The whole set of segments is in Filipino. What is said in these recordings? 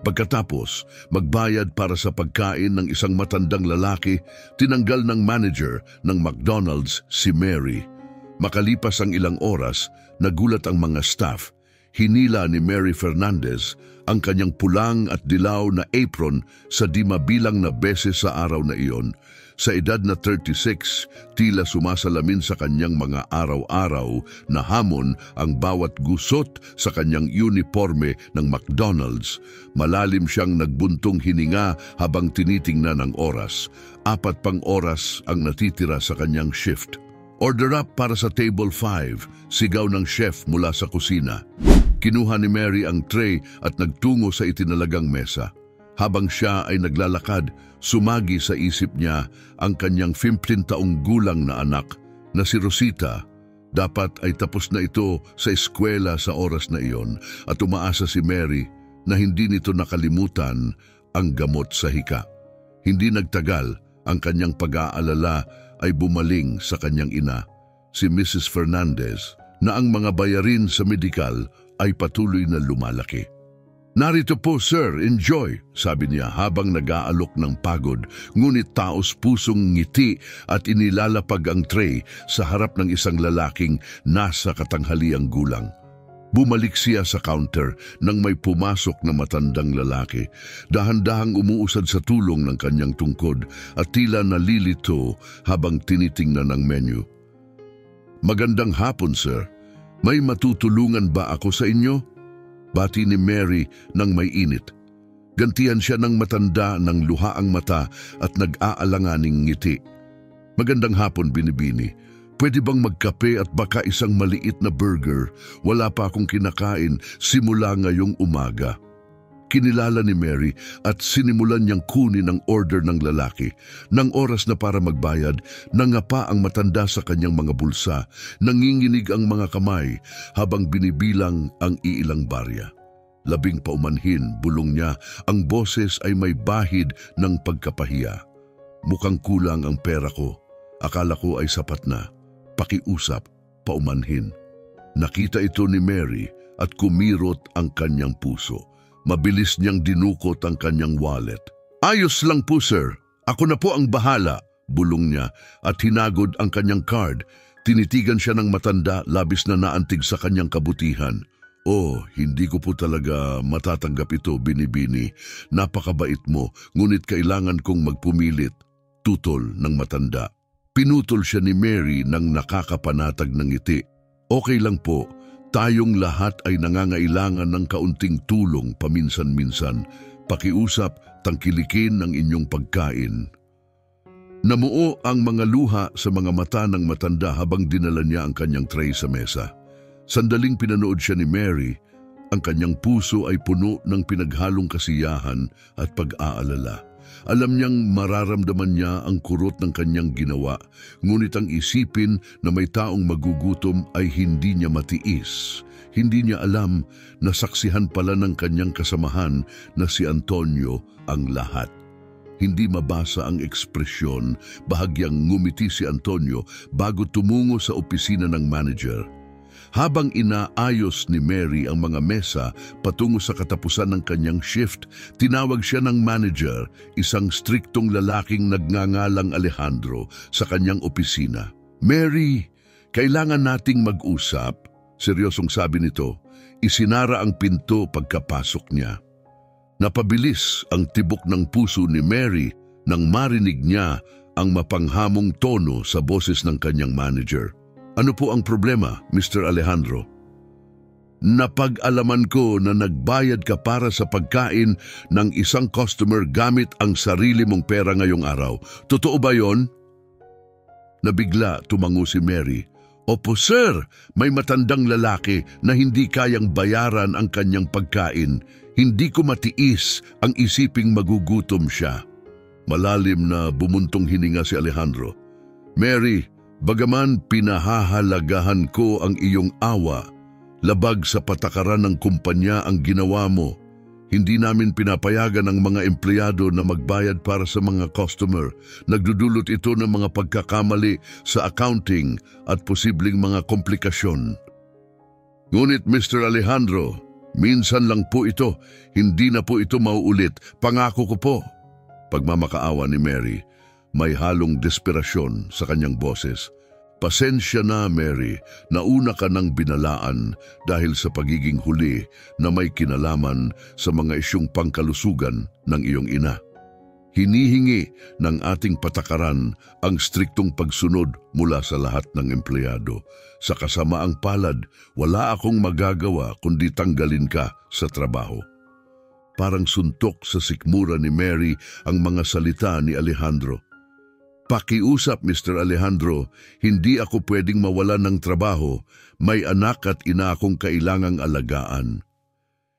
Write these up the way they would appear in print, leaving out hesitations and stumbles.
Pagkatapos, magbayad para sa pagkain ng isang matandang lalaki, tinanggal ng manager ng McDonald's si Mary. Makalipas ang ilang oras, nagulat ang mga staff. Hinila ni Mary Fernandez ang kanyang pulang at dilaw na apron sa di mabilang na beses sa araw na iyon. Sa edad na 36, tila sumasalamin sa kanyang mga araw-araw na hamon ang bawat gusot sa kanyang uniforme ng McDonald's. Malalim siyang nagbuntong hininga habang tinitingnan ang oras. 4 pang oras ang natitira sa kanyang shift. Order up para sa table 5, sigaw ng chef mula sa kusina. Kinuha ni Mary ang tray at nagtungo sa itinalagang mesa. Habang siya ay naglalakad, sumagi sa isip niya ang kanyang 15 taong gulang na anak na si Rosita. Dapat ay tapos na ito sa eskwela sa oras na iyon at umaasa si Mary na hindi nito nakalimutan ang gamot sa hika. Hindi nagtagal, ang kanyang pag-aalala ay bumaling sa kanyang ina, si Mrs. Fernandez, na ang mga bayarin sa medikal ay patuloy na lumalaki. "Narito po, sir, enjoy," sabi niya habang nag-aalok ng pagod, ngunit taos-pusong ngiti at inilalapag ang tray sa harap ng isang lalaking nasa katanghaliang gulang. Bumalik siya sa counter nang may pumasok na matandang lalaki. Dahan-dahang umuusad sa tulong ng kanyang tungkod at tila nalilito habang tinitingnan ang menu. "Magandang hapon, sir. May matutulungan ba ako sa inyo?" Bati ni Mary nang may init. Gantihan siya ng matanda ng luha ang mata at nag-aalanganing ngiti. "Magandang hapon, Binibini. Pwede bang magkape at baka isang maliit na burger? Wala pa akong kinakain simula ngayong umaga." Kinilala ni Mary at sinimulan niyang kunin ang order ng lalaki. Nang oras na para magbayad, nangapa ang matanda sa kanyang mga bulsa. Nanginginig ang mga kamay habang binibilang ang iilang barya. 10 paumanhin, bulong niya, ang boses ay may bahid ng pagkapahiya. "Mukhang kulang ang pera ko. Akala ko ay sapat na. Pakiusap, paumanhin." Nakita ito ni Mary at kumirot ang kanyang puso. Mabilis niyang dinukot ang kanyang wallet. "Ayos lang po, sir. Ako na po ang bahala," bulong niya at hinagod ang kanyang card. Tinitigan siya ng matanda, labis na naantig sa kanyang kabutihan. "Oh, hindi ko po talaga matatanggap ito, Binibini. Napakabait mo, ngunit kailangan kong magpumilit," tutol ng matanda. Pinutol siya ni Mary nang nakakapanatag ng ngiti. "Okay lang po. Tayong lahat ay nangangailangan ng kaunting tulong paminsan-minsan. Pakiusap, tangkilikin ang inyong pagkain." Namuo ang mga luha sa mga mata ng matanda habang dinala niya ang kanyang tray sa mesa. Sandaling pinanood siya ni Mary. Ang kanyang puso ay puno ng pinaghalong kasiyahan at pag-aalala. Alam niyang mararamdaman niya ang kurot ng kanyang ginawa, ngunit ang isipin na may taong magugutom ay hindi niya matiis. Hindi niya alam na saksihan pala ng kanyang kasamahan na si Antonio ang lahat. Hindi mabasa ang ekspresyon, bahagyang ngumiti si Antonio bago tumungo sa opisina ng manager. Habang inaayos ni Mary ang mga mesa patungo sa katapusan ng kanyang shift, tinawag siya ng manager, isang striktong lalaking nagngangalang Alejandro, sa kanyang opisina. "Mary, kailangan nating mag-usap," seryosong sabi nito. Isinara ang pinto pagkapasok niya. Napabilis ang tibok ng puso ni Mary nang marinig niya ang mapanghamong tono sa boses ng kanyang manager. "Ano po ang problema, Mr. Alejandro?" "Napag-alaman ko na nagbayad ka para sa pagkain ng isang customer gamit ang sarili mong pera ngayong araw. Totoo ba yon?" Nabigla tumango si Mary. "Opo, sir. May matandang lalaki na hindi kayang bayaran ang kanyang pagkain. Hindi ko matiis ang isiping magugutom siya." Malalim na bumuntong hininga si Alejandro. "Mary, bagaman pinahahalagahan ko ang iyong awa, labag sa patakaran ng kumpanya ang ginawa mo. Hindi namin pinapayagan ang mga empleyado na magbayad para sa mga customer. Nagdudulot ito ng mga pagkakamali sa accounting at posibleng mga komplikasyon." "Ngunit Mr. Alejandro, Minsan lang po ito, hindi na po ito mauulit, pangako ko po. Pagmamakaawa ni Mary, may halong desperasyon sa kanyang boses. Pasensya na, Mary, nauna ka ng binalaan dahil sa pagiging huli na may kinalaman sa mga isyong pangkalusugan ng iyong ina. Hinihingi ng ating patakaran ang striktong pagsunod mula sa lahat ng empleyado. Sa kasamaang palad, wala akong magagawa kundi tanggalin ka sa trabaho. Parang suntok sa sikmura ni Mary ang mga salita ni Alejandro. Pakiusap, Mr. Alejandro, hindi ako pwedeng mawala ng trabaho. May anak at ina akong kailangang alagaan.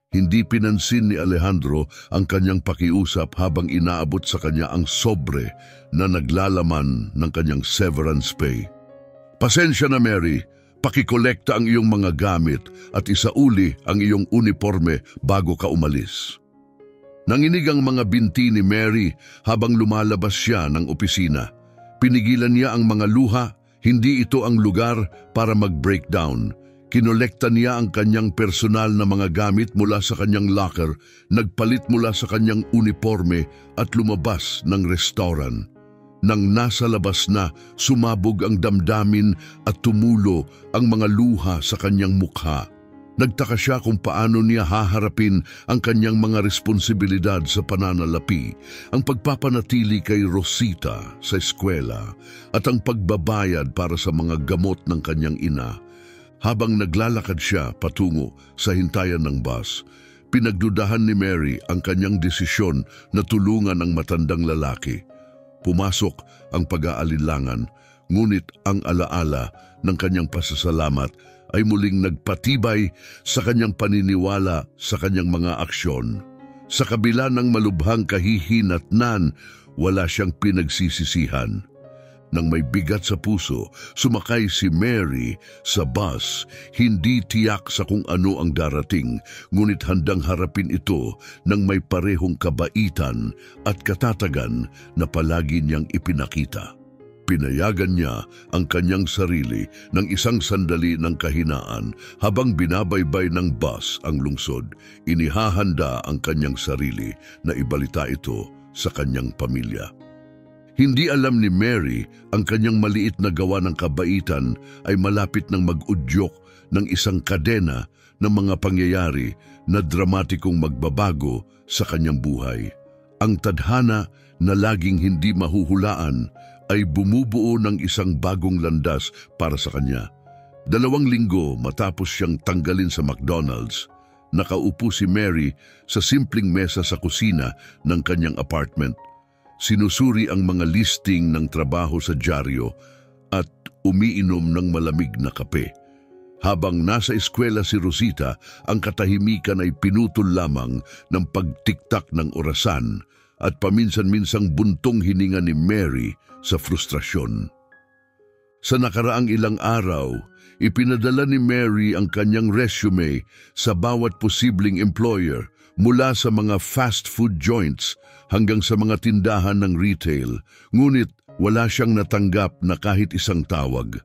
Hindi pinansin ni Alejandro ang kanyang pakiusap habang inaabot sa kanya ang sobre na naglalaman ng kanyang severance pay. Pasensya na, Mary. Pakikolekta ang iyong mga gamit at isauli ang iyong uniforme bago ka umalis. Nanginig ang mga binti ni Mary habang lumalabas siya ng opisina. Pinigilan niya ang mga luha, hindi ito ang lugar para mag-breakdown. Kinolekta niya ang kanyang personal na mga gamit mula sa kanyang locker, nagpalit mula sa kanyang uniforme at lumabas ng restaurant. Nang nasa labas na, sumabog ang damdamin at tumulo ang mga luha sa kanyang mukha. Nagtaka siya kung paano niya haharapin ang kanyang mga responsibilidad sa pananalapi, ang pagpapanatili kay Rosita sa eskwela at ang pagbabayad para sa mga gamot ng kanyang ina. Habang naglalakad siya patungo sa hintayan ng bus, pinagdudahan ni Mary ang kanyang desisyon na tulungan ang matandang lalaki. Pumasok ang pag-aalinlangan, ngunit ang alaala ng kanyang pasasalamat ay muling nagpatibay sa kanyang paniniwala sa kanyang mga aksyon. Sa kabila ng malubhang kahihinatnan, wala siyang pinagsisisihan. Nang may bigat sa puso, sumakay si Mary sa bus, hindi tiyak sa kung ano ang darating, ngunit handang harapin ito ng may parehong kabaitan at katatagan na palagi niyang ipinakita. Pinayagan niya ang kanyang sarili ng isang sandali ng kahinaan habang binabaybay ng bus ang lungsod. Inihahanda ang kanyang sarili na ibalita ito sa kanyang pamilya. Hindi alam ni Mary ang kanyang maliit na gawa ng kabaitan ay malapit ng mag-udyok ng isang kadena ng mga pangyayari na dramatikong magbabago sa kanyang buhay. Ang tadhana na laging hindi mahuhulaan ay bumubuo ng isang bagong landas para sa kanya. 2 linggo matapos siyang tanggalin sa McDonald's, nakaupo si Mary sa simpleng mesa sa kusina ng kanyang apartment. Sinusuri ang mga listing ng trabaho sa dyaryo at umiinom ng malamig na kape. Habang nasa eskwela si Rosita, ang katahimikan ay pinutol lamang ng pagtiktak ng orasan at paminsan-minsang buntong hininga ni Mary sa frustrasyon. Sa nakaraang ilang araw, ipinadala ni Mary ang kanyang resume sa bawat posibleng employer, mula sa mga fast food joints hanggang sa mga tindahan ng retail, ngunit wala siyang natanggap na kahit isang tawag.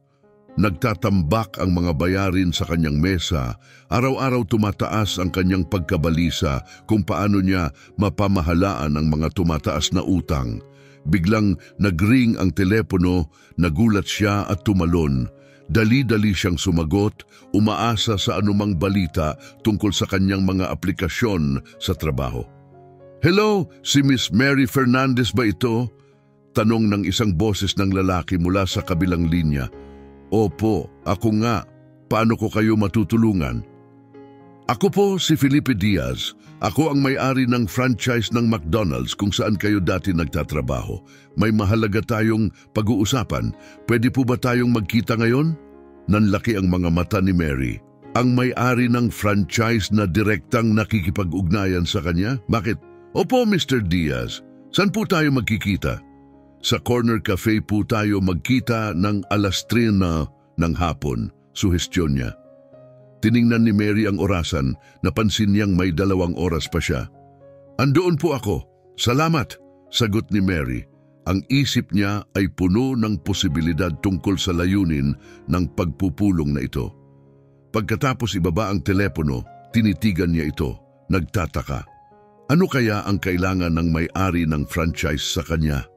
Nagtatambak ang mga bayarin sa kanyang mesa, araw-araw tumataas ang kanyang pagkabalisa kung paano niya mapamahalaan ang mga tumataas na utang. Biglang nagring ang telepono, nagulat siya at tumalon. Dali-dali siyang sumagot, umaasa sa anumang balita tungkol sa kanyang mga aplikasyon sa trabaho. "Hello, si Miss Mary Fernandez ba ito?" Tanong ng isang boses ng lalaki mula sa kabilang linya. "Opo, ako nga. Paano ko kayo matutulungan?" "Ako po si Felipe Diaz. Ako ang may-ari ng franchise ng McDonald's kung saan kayo dati nagtatrabaho. May mahalaga tayong pag-uusapan. Pwede po ba tayong magkita ngayon?" Nanlaki ang mga mata ni Mary. Ang may-ari ng franchise na direktang nakikipag-ugnayan sa kanya? Bakit? "Opo, Mr. Diaz. Saan po tayo magkikita?" "Sa Corner Cafe po tayo magkita ng 3:00 ng hapon," suhestyon niya. Tiningnan ni Mary ang orasan, napansin niyang may 2 oras pa siya. "Andoon po ako. Salamat," sagot ni Mary. Ang isip niya ay puno ng posibilidad tungkol sa layunin ng pagpupulong na ito. Pagkatapos ibaba ang telepono, Tinitigan niya ito, nagtataka. Ano kaya ang kailangan ng may-ari ng franchise sa kanya?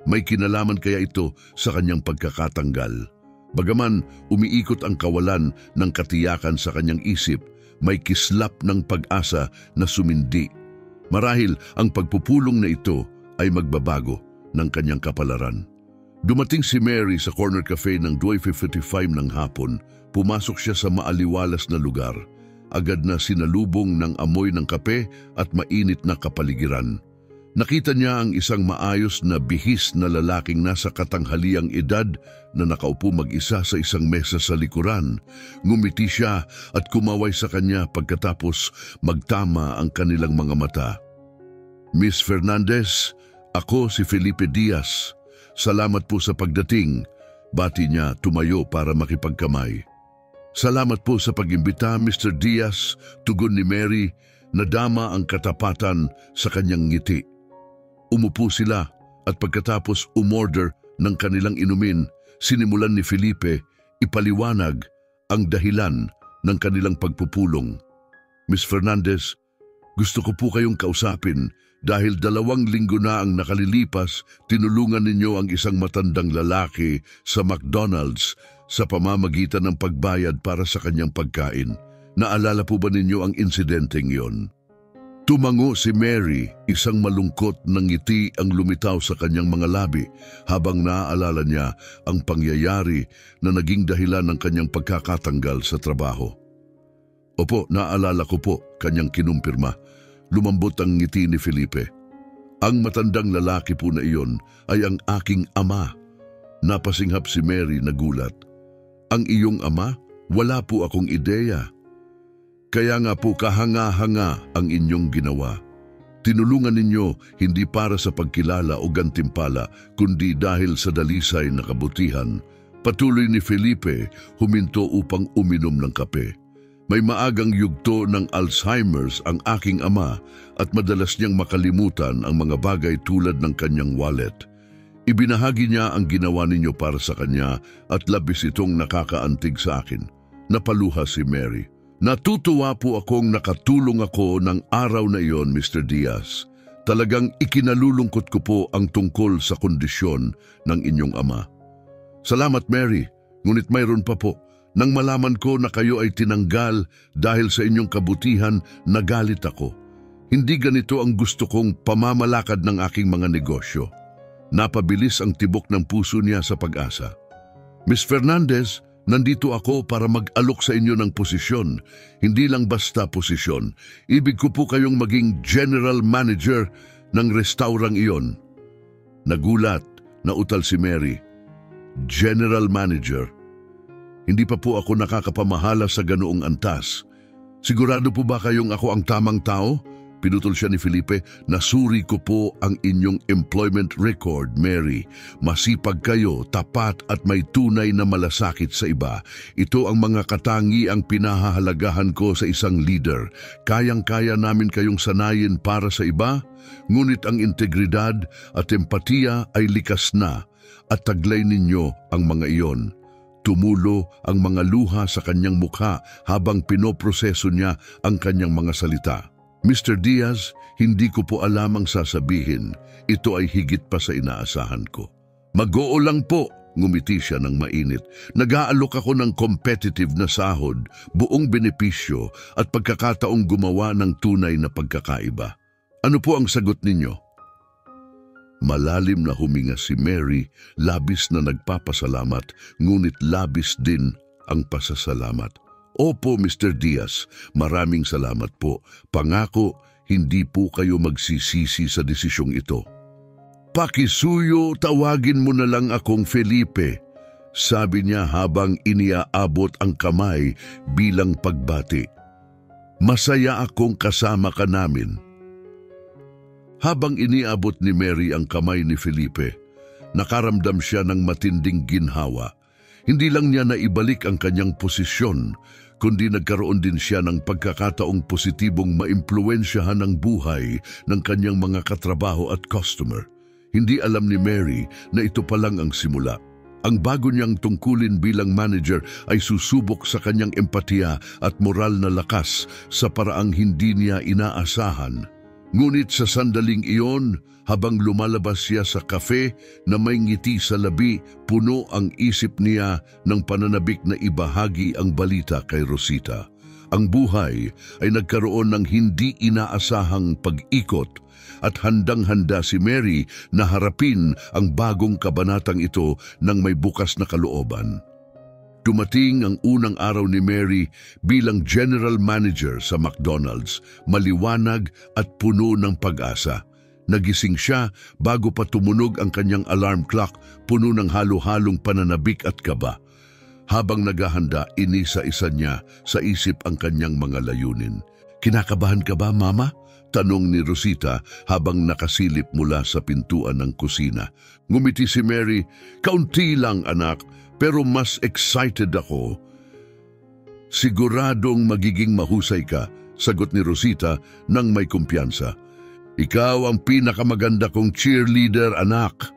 May kinalaman kaya ito sa kanyang pagkakatanggal? Bagaman umiikot ang kawalan ng katiyakan sa kanyang isip, may kislap ng pag-asa na sumindi. Marahil ang pagpupulong na ito ay magbabago ng kanyang kapalaran. Dumating si Mary sa corner cafe ng 2:55 ng hapon. Pumasok siya sa maaliwalas na lugar. Agad na sinalubong ng amoy ng kape at mainit na kapaligiran. Nakita niya ang isang maayos na bihis na lalaking nasa katanghaliang edad na nakaupo mag-isa sa isang mesa sa likuran. Ngumiti siya at kumaway sa kanya pagkatapos magtama ang kanilang mga mata. "Miss Fernandez, ako si Felipe Diaz. Salamat po sa pagdating." Bati niya, tumayo para makipagkamay. "Salamat po sa pag-imbita, Mr. Diaz," tugon ni Mary, nadama ang katapatan sa kanyang ngiti. Umupo sila at pagkatapos umorder ng kanilang inumin, sinimulan ni Felipe ipaliwanag ang dahilan ng kanilang pagpupulong. "Miss Fernandez, gusto ko po kayong kausapin dahil 2 linggo na ang nakalilipas, tinulungan ninyo ang isang matandang lalaki sa McDonald's sa pamamagitan ng pagbayad para sa kanyang pagkain. Naalala po ba ninyo ang insidenteng yon?" Tumango si Mary, isang malungkot na ngiti ang lumitaw sa kanyang mga labi habang naaalala niya ang pangyayari na naging dahilan ng kanyang pagkakatanggal sa trabaho. "Opo, naalala ko po," kanyang kinumpirma. Lumambot ang ngiti ni Felipe. "Ang matandang lalaki po na iyon ay ang aking ama." Napasinghap si Mary nagulat. "Ang iyong ama? Wala po akong ideya." "Kaya nga po kahanga-hanga ang inyong ginawa. Tinulungan ninyo hindi para sa pagkilala o gantimpala, kundi dahil sa dalisay na kabutihan." Patuloy ni Felipe, huminto upang uminom ng kape. "May maagang yugto ng Alzheimer's ang aking ama at madalas niyang makalimutan ang mga bagay tulad ng kanyang wallet. Ibinahagi niya ang ginawa ninyo para sa kanya at labis itong nakakaantig sa akin." Napaluha si Mary. "Natutuwa po akong nakatulong ako ng araw na iyon, Mr. Diaz. Talagang ikinalulungkot ko po ang tungkol sa kondisyon ng inyong ama." "Salamat, Mary. Ngunit mayroon pa po. Nang malaman ko na kayo ay tinanggal dahil sa inyong kabutihan, nagalit ako. Hindi ganito ang gusto kong pamamalakad ng aking mga negosyo." Napabilis ang tibok ng puso niya sa pag-asa. "Miss Fernandez, nandito ako para mag-alok sa inyo ng posisyon. Hindi lang basta posisyon. Ibig ko po kayong maging general manager ng restaurang iyon." Nagulat, nautal si Mary. "General manager? Hindi pa po ako nakakapamahala sa ganoong antas. Sigurado po ba kayong ako ang tamang tao?" Pinutol siya ni Felipe. "Nasuri ko po ang inyong employment record, Mary. Masipag kayo, tapat at may tunay na malasakit sa iba. Ito ang mga katangiang pinahahalagahan ko sa isang leader. Kayang-kaya namin kayong sanayin para sa iba, ngunit ang integridad at empatiya ay likas na at taglay ninyo ang mga iyon." Tumulo ang mga luha sa kanyang mukha habang pinoproseso niya ang kanyang mga salita. "Mr. Diaz, hindi ko po alam ang sasabihin. Ito ay higit pa sa inaasahan ko." "Mag-oo lang po," ngumiti siya ng mainit. "Nag-aalok ako ng competitive na sahod, buong benepisyo at pagkakataong gumawa ng tunay na pagkakaiba. Ano po ang sagot ninyo?" Malalim na huminga si Mary, labis na nagpapasalamat, ngunit labis din ang pasasalamat. "Opo, Mr. Diaz, maraming salamat po. Pangako, hindi po kayo magsisisi sa desisyong ito." "Pakisuyo, tawagin mo na lang akong Felipe," sabi niya habang iniaabot ang kamay bilang pagbati. "Masaya akong kasama ka namin." Habang iniabot ni Mary ang kamay ni Felipe, nakaramdam siya ng matinding ginhawa. Hindi lang niya naibalik ang kanyang posisyon, kundi nagkaroon din siya ng pagkakataong positibong maimpluwensyahan ang buhay ng kanyang mga katrabaho at customer. Hindi alam ni Mary na ito pa lang ang simula. Ang bago niyang tungkulin bilang manager ay susubok sa kanyang empatiya at moral na lakas sa paraang hindi niya inaasahan. Ngunit sa sandaling iyon, habang lumalabas siya sa kafe na may ngiti sa labi, puno ang isip niya ng pananabik na ibahagi ang balita kay Rosita. Ang buhay ay nagkaroon ng hindi inaasahang pag-ikot at handang-handa si Mary na harapin ang bagong kabanatang ito ng may bukas na kalooban. Dumating ang unang araw ni Mary bilang general manager sa McDonald's, maliwanag at puno ng pag-asa. Nagising siya bago pa tumunog ang kanyang alarm clock, puno ng halo-halong pananabik at kaba. Habang naghahanda, inisa-isa niya sa isip ang kanyang mga layunin. "Kinakabahan ka ba, Mama?" tanong ni Rosita habang nakasilip mula sa pintuan ng kusina. Ngumiti si Mary, "Kaunti lang, anak, pero mas excited ako." "Siguradong magiging mahusay ka," sagot ni Rosita nang may kumpiyansa. "Ikaw ang pinakamaganda kong cheerleader, anak."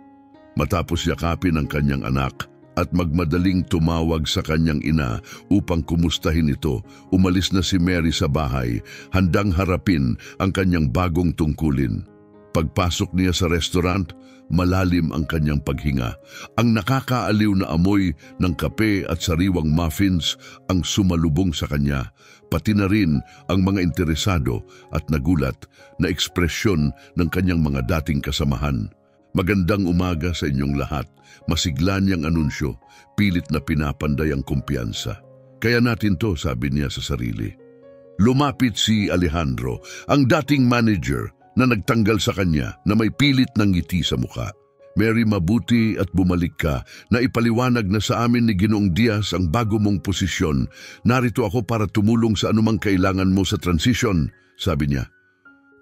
Matapos yakapin ang kanyang anak at magmadaling tumawag sa kanyang ina upang kumustahin ito, umalis na si Mary sa bahay, handang harapin ang kanyang bagong tungkulin. Pagpasok niya sa restaurant, malalim ang kanyang paghinga. Ang nakakaaliw na amoy ng kape at sariwang muffins ang sumalubong sa kanya, pati na rin ang mga interesado at nagulat na ekspresyon ng kanyang mga dating kasamahan. "Magandang umaga sa inyong lahat," masigla niyang anunsyo, pilit na pinapanday ang kumpiyansa. "Kaya natin to," sabi niya sa sarili. Lumapit si Alejandro, ang dating manager na nagtanggal sa kanya na may pilit ng ngiti sa mukha. "Mary, mabuti at bumalik ka. Naipaliwanag na sa amin ni Ginoong Diaz ang bago mong posisyon. Narito ako para tumulong sa anumang kailangan mo sa transition," sabi niya.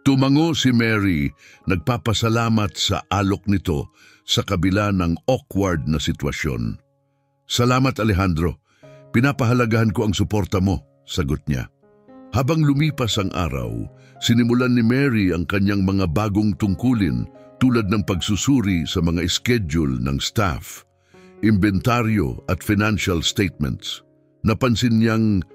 Tumango si Mary, nagpapasalamat sa alok nito sa kabila ng awkward na sitwasyon. "Salamat, Alejandro. Pinapahalagahan ko ang suporta mo," sagot niya. Habang lumipas ang araw, sinimulan ni Mary ang kanyang mga bagong tungkulin tulad ng pagsusuri sa mga schedule ng staff, inventaryo at financial statements. Napansin niyang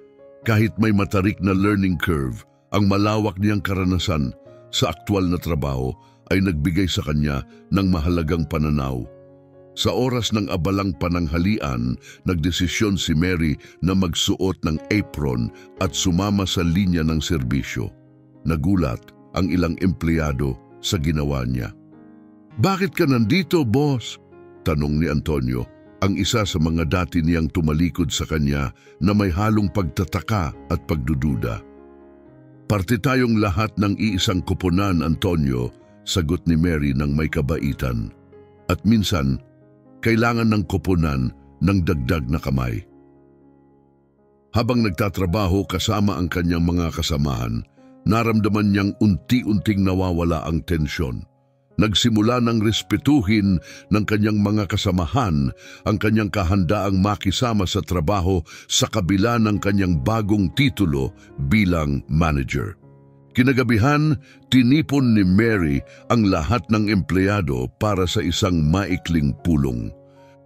kahit may matarik na learning curve, ang malawak niyang karanasan sa aktwal na trabaho ay nagbigay sa kanya ng mahalagang pananaw. Sa oras ng abalang pananghalian, nagdesisyon si Mary na magsuot ng apron at sumama sa linya ng serbisyo. Nagulat ang ilang empleyado sa ginawa niya. "Bakit ka nandito, boss?" tanong ni Antonio, ang isa sa mga dati niyang tumalikod sa kanya na may halong pagtataka at pagdududa. "Parte tayong lahat ng iisang koponan, Antonio," sagot ni Mary ng may kabaitan. "At minsan, kailangan ng koponan ng dagdag na kamay." Habang nagtatrabaho kasama ang kanyang mga kasamahan, naramdaman niyang unti-unting nawawala ang tensyon. Nagsimula ng respetuhin ng kanyang mga kasamahan ang kanyang kahandaang makisama sa trabaho sa kabila ng kanyang bagong titulo bilang manager. Kinagabihan, tinipon ni Mary ang lahat ng empleyado para sa isang maikling pulong.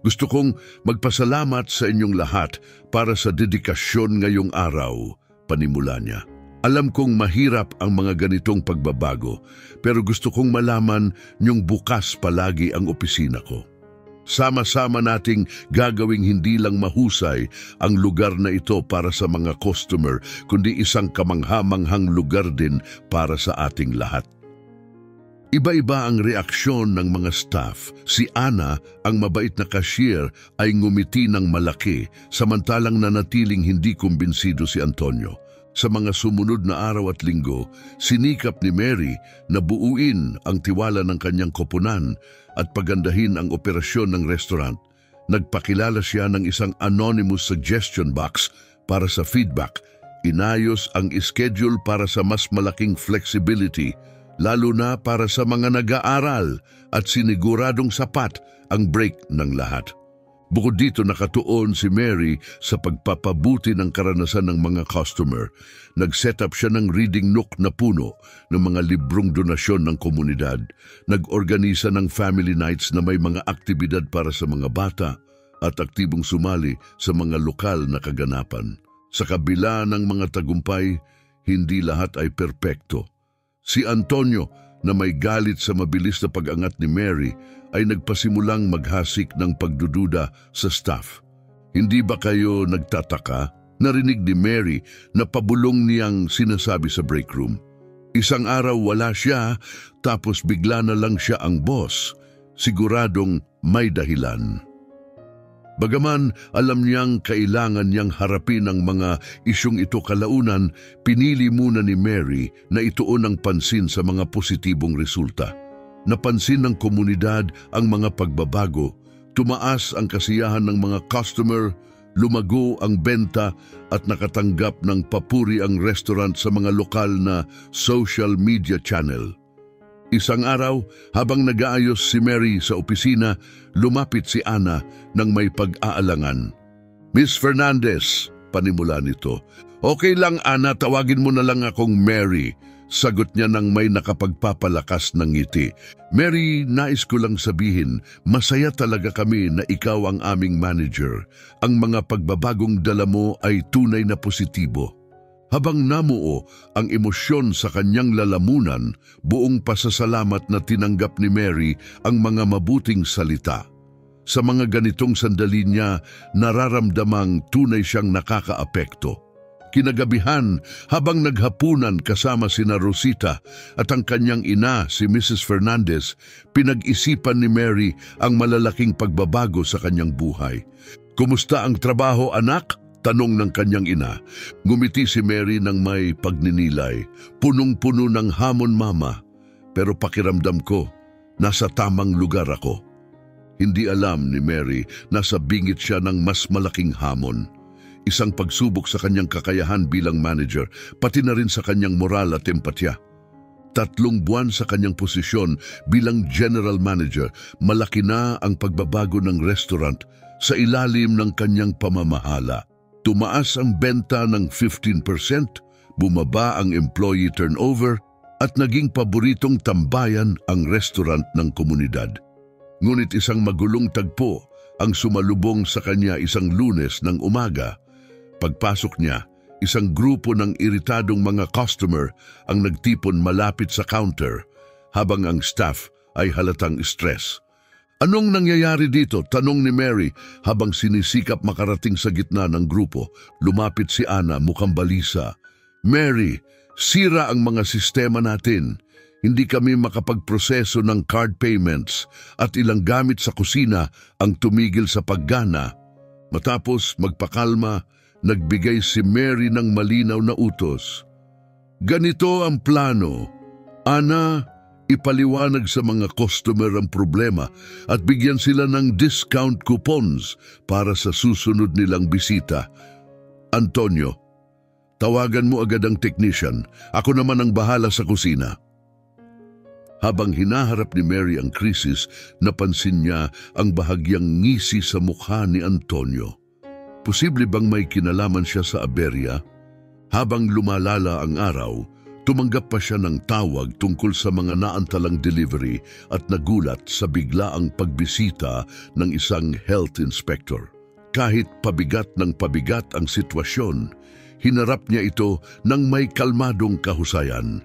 "Gusto kong magpasalamat sa inyong lahat para sa dedikasyon ngayong araw," panimula niya. "Alam kong mahirap ang mga ganitong pagbabago, pero gusto kong malaman niyong bukas palagi ang opisina ko. Sama-sama nating gagawing hindi lang mahusay ang lugar na ito para sa mga customer, kundi isang kamangha-manghang lugar din para sa ating lahat." Iba-iba ang reaksyon ng mga staff. Si Ana, ang mabait na cashier, ay ngumiti ng malaki, samantalang nanatiling hindi kumbinsido si Antonio. Sa mga sumunod na araw at linggo, sinikap ni Mary na buuin ang tiwala ng kanyang koponan at pagandahin ang operasyon ng restaurant. Nagpakilala siya ng isang anonymous suggestion box para sa feedback. Inayos ang schedule para sa mas malaking flexibility, lalo na para sa mga nag-aaral, at siniguradong sapat ang break ng lahat. Bukod dito, nakatuon si Mary sa pagpapabuti ng karanasan ng mga customer. Nag-set up siya ng reading nook na puno ng mga librong donasyon ng komunidad. Nag-organisa ng family nights na may mga aktibidad para sa mga bata. at aktibong sumali sa mga lokal na kaganapan. Sa kabila ng mga tagumpay, hindi lahat ay perpekto. Si Antonio, na may galit sa mabilis na pag-angat ni Mary, ay nagpasimulang maghasik ng pagdududa sa staff. Hindi ba kayo nagtataka? Narinig ni Mary na pabulong niyang sinasabi sa break room. Isang araw wala siya, tapos bigla na lang siya ang boss. Siguradong may dahilan. Bagaman alam niyang kailangan niyang harapin ang mga isyong ito kalaunan, pinili muna ni Mary na ituon ang pansin sa mga positibong resulta. Napansin ng komunidad ang mga pagbabago, tumaas ang kasiyahan ng mga customer, lumago ang benta at nakatanggap ng papuri ang restaurant sa mga lokal na social media channel. Isang araw, habang nag-aayos si Mary sa opisina, lumapit si Ana nang may pag-aalangan. "Miss Fernandez," panimula nito. "Okay lang Ana, tawagin mo na lang akong Mary," sagot niya nang may nakapagpapalakas ng ngiti. "Mary, nais ko lang sabihin, masaya talaga kami na ikaw ang aming manager. Ang mga pagbabagong dala mo ay tunay na positibo." Habang namuo ang emosyon sa kanyang lalamunan, buong pasasalamat na tinanggap ni Mary ang mga mabuting salita. Sa mga ganitong sandali niya, nararamdamang tunay siyang nakakaapekto. Kinagabihan, habang naghapunan kasama sina Rosita at ang kanyang ina si Mrs. Fernandez, pinag-isipan ni Mary ang malalaking pagbabago sa kanyang buhay. "Kumusta ang trabaho, anak?" tanong ng kanyang ina. Ngumiti si Mary nang may pagninilay. "Punong-puno ng hamon, mama. Pero pakiramdam ko, nasa tamang lugar ako." Hindi alam ni Mary na sa bingit siya ng mas malaking hamon. Isang pagsubok sa kanyang kakayahan bilang manager, pati na rin sa kanyang moral at empatya. 3 buwan sa kanyang posisyon bilang general manager, malaki na ang pagbabago ng restaurant sa ilalim ng kanyang pamamahala. Tumaas ang benta ng 15%, bumaba ang employee turnover, at naging paboritong tambayan ang restaurant ng komunidad. Ngunit isang magulong tagpo ang sumalubong sa kanya isang Lunes ng umaga. Pagpasok niya, isang grupo ng iritadong mga customer ang nagtipon malapit sa counter, habang ang staff ay halatang stress. "Anong nangyayari dito?" tanong ni Mary habang sinisikap makarating sa gitna ng grupo. Lumapit si Ana, mukhang balisa. "Mary, sira ang mga sistema natin. Hindi kami makapagproseso ng card payments at ilang gamit sa kusina ang tumigil sa paggana." Matapos magpakalma, nagbigay si Mary ng malinaw na utos. "Ganito ang plano. Ana, ipaliwanag sa mga customer ang problema at bigyan sila ng discount coupons para sa susunod nilang bisita. Antonio, tawagan mo agad ang technician. Ako naman ang bahala sa kusina." Habang hinaharap ni Mary ang krisis, napansin niya ang bahagyang ngisi sa mukha ni Antonio. Posible bang may kinalaman siya sa aberya? Habang lumalala ang araw, tumanggap pa siya ng tawag tungkol sa mga naantalang delivery at nagulat sa biglaang pagbisita ng isang health inspector. Kahit pabigat ng pabigat ang sitwasyon, hinarap niya ito ng may kalmadong kahusayan.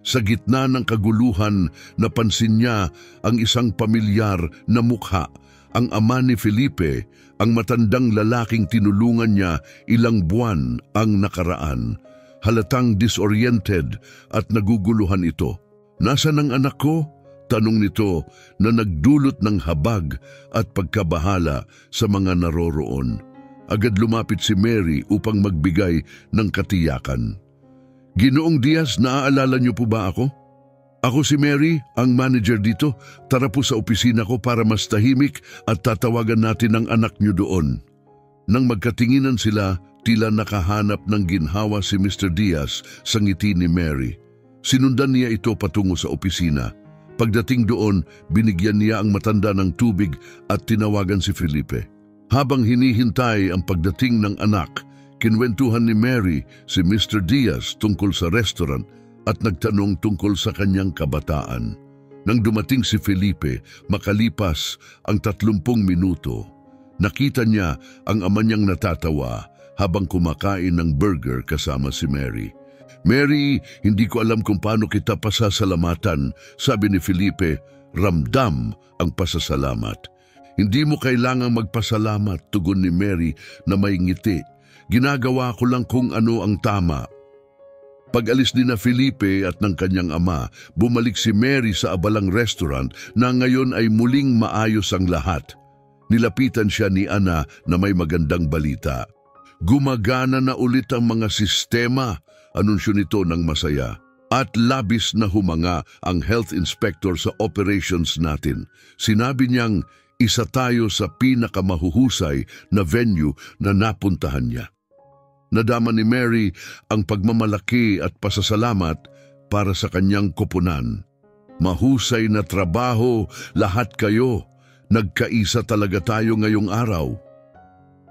Sa gitna ng kaguluhan, napansin niya ang isang pamilyar na mukha, ang ama ni Felipe, ang matandang lalaking tinulungan niya ilang buwan ang nakaraan. Halatang disoriented at naguguluhan ito. "Nasaan ang anak ko?" tanong nito na nagdulot ng habag at pagkabahala sa mga naroroon. Agad lumapit si Mary upang magbigay ng katiyakan. "Ginoong Diaz, naaalala niyo po ba ako? Ako si Mary, ang manager dito. Tara po sa opisina ko para mas tahimik at tatawagan natin ang anak niyo doon." Nang magkatinginan sila, tila nakahanap ng ginhawa si Mr. Diaz sa ngiti ni Mary. Sinundan niya ito patungo sa opisina. Pagdating doon, binigyan niya ang matanda ng tubig at tinawagan si Felipe. Habang hinihintay ang pagdating ng anak, kinwentuhan ni Mary si Mr. Diaz tungkol sa restaurant at nagtanong tungkol sa kanyang kabataan. Nang dumating si Felipe, makalipas ang 30 minuto, Nakita niya ang ama niyang natatawa habang kumakain ng burger kasama si Mary. "Mary, hindi ko alam kung paano kita pasasalamatan," sabi ni Felipe. "Ramdam ang pasasalamat." "Hindi mo kailangang magpasalamat," tugon ni Mary na may ngiti. "Ginagawa ko lang kung ano ang tama." Pag-alis ni na Felipe at ng kanyang ama, bumalik si Mary sa abalang restaurant na ngayon ay muling maayos ang lahat. Nilapitan siya ni Ana na may magandang balita. "Gumagana na ulit ang mga sistema," anunsyo nito ng masaya. "At labis na humanga ang health inspector sa operations natin. Sinabi niyang isa tayo sa pinakamahuhusay na venue na napuntahan niya." Nadama ni Mary ang pagmamalaki at pasasalamat para sa kanyang koponan. "Mahusay na trabaho, lahat kayo. Nagkaisa talaga tayo ngayong araw."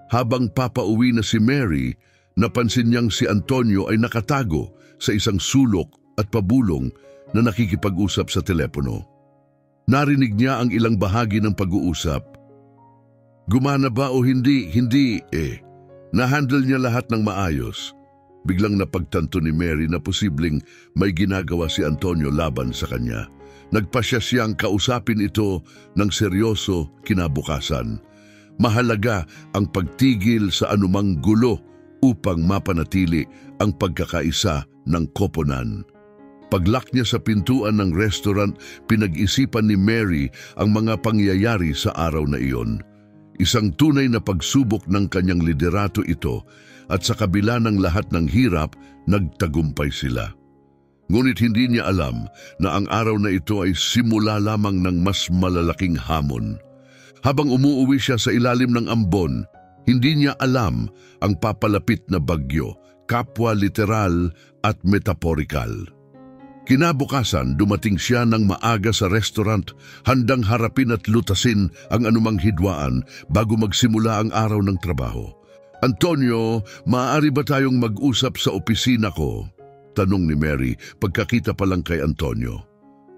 Habang papauwi na si Mary, napansin niyang si Antonio ay nakatago sa isang sulok at pabulong na nakikipag-usap sa telepono. Narinig niya ang ilang bahagi ng pag-uusap. "Gumana ba o hindi? Hindi eh. Na-handle niya lahat ng maayos." Biglang napagtanto ni Mary na posibleng may ginagawa si Antonio laban sa kanya. Nagpasya siyang kausapin ito ng seryoso kinabukasan. Mahalaga ang pagtigil sa anumang gulo upang mapanatili ang pagkakaisa ng koponan. Paglock niya sa pintuan ng restaurant, pinag-isipan ni Mary ang mga pangyayari sa araw na iyon. Isang tunay na pagsubok ng kanyang liderato ito at sa kabila ng lahat ng hirap, nagtagumpay sila. Ngunit hindi niya alam na ang araw na ito ay simula lamang ng mas malalaking hamon. Habang umuuwi siya sa ilalim ng ambon, hindi niya alam ang papalapit na bagyo, kapwa literal at metaporikal. Kinabukasan, dumating siya ng maaga sa restaurant, handang harapin at lutasin ang anumang hidwaan bago magsimula ang araw ng trabaho. "Antonio, maaari ba tayong mag-usap sa opisina ko?" tanong ni Mary pagkakita pa lang kay Antonio.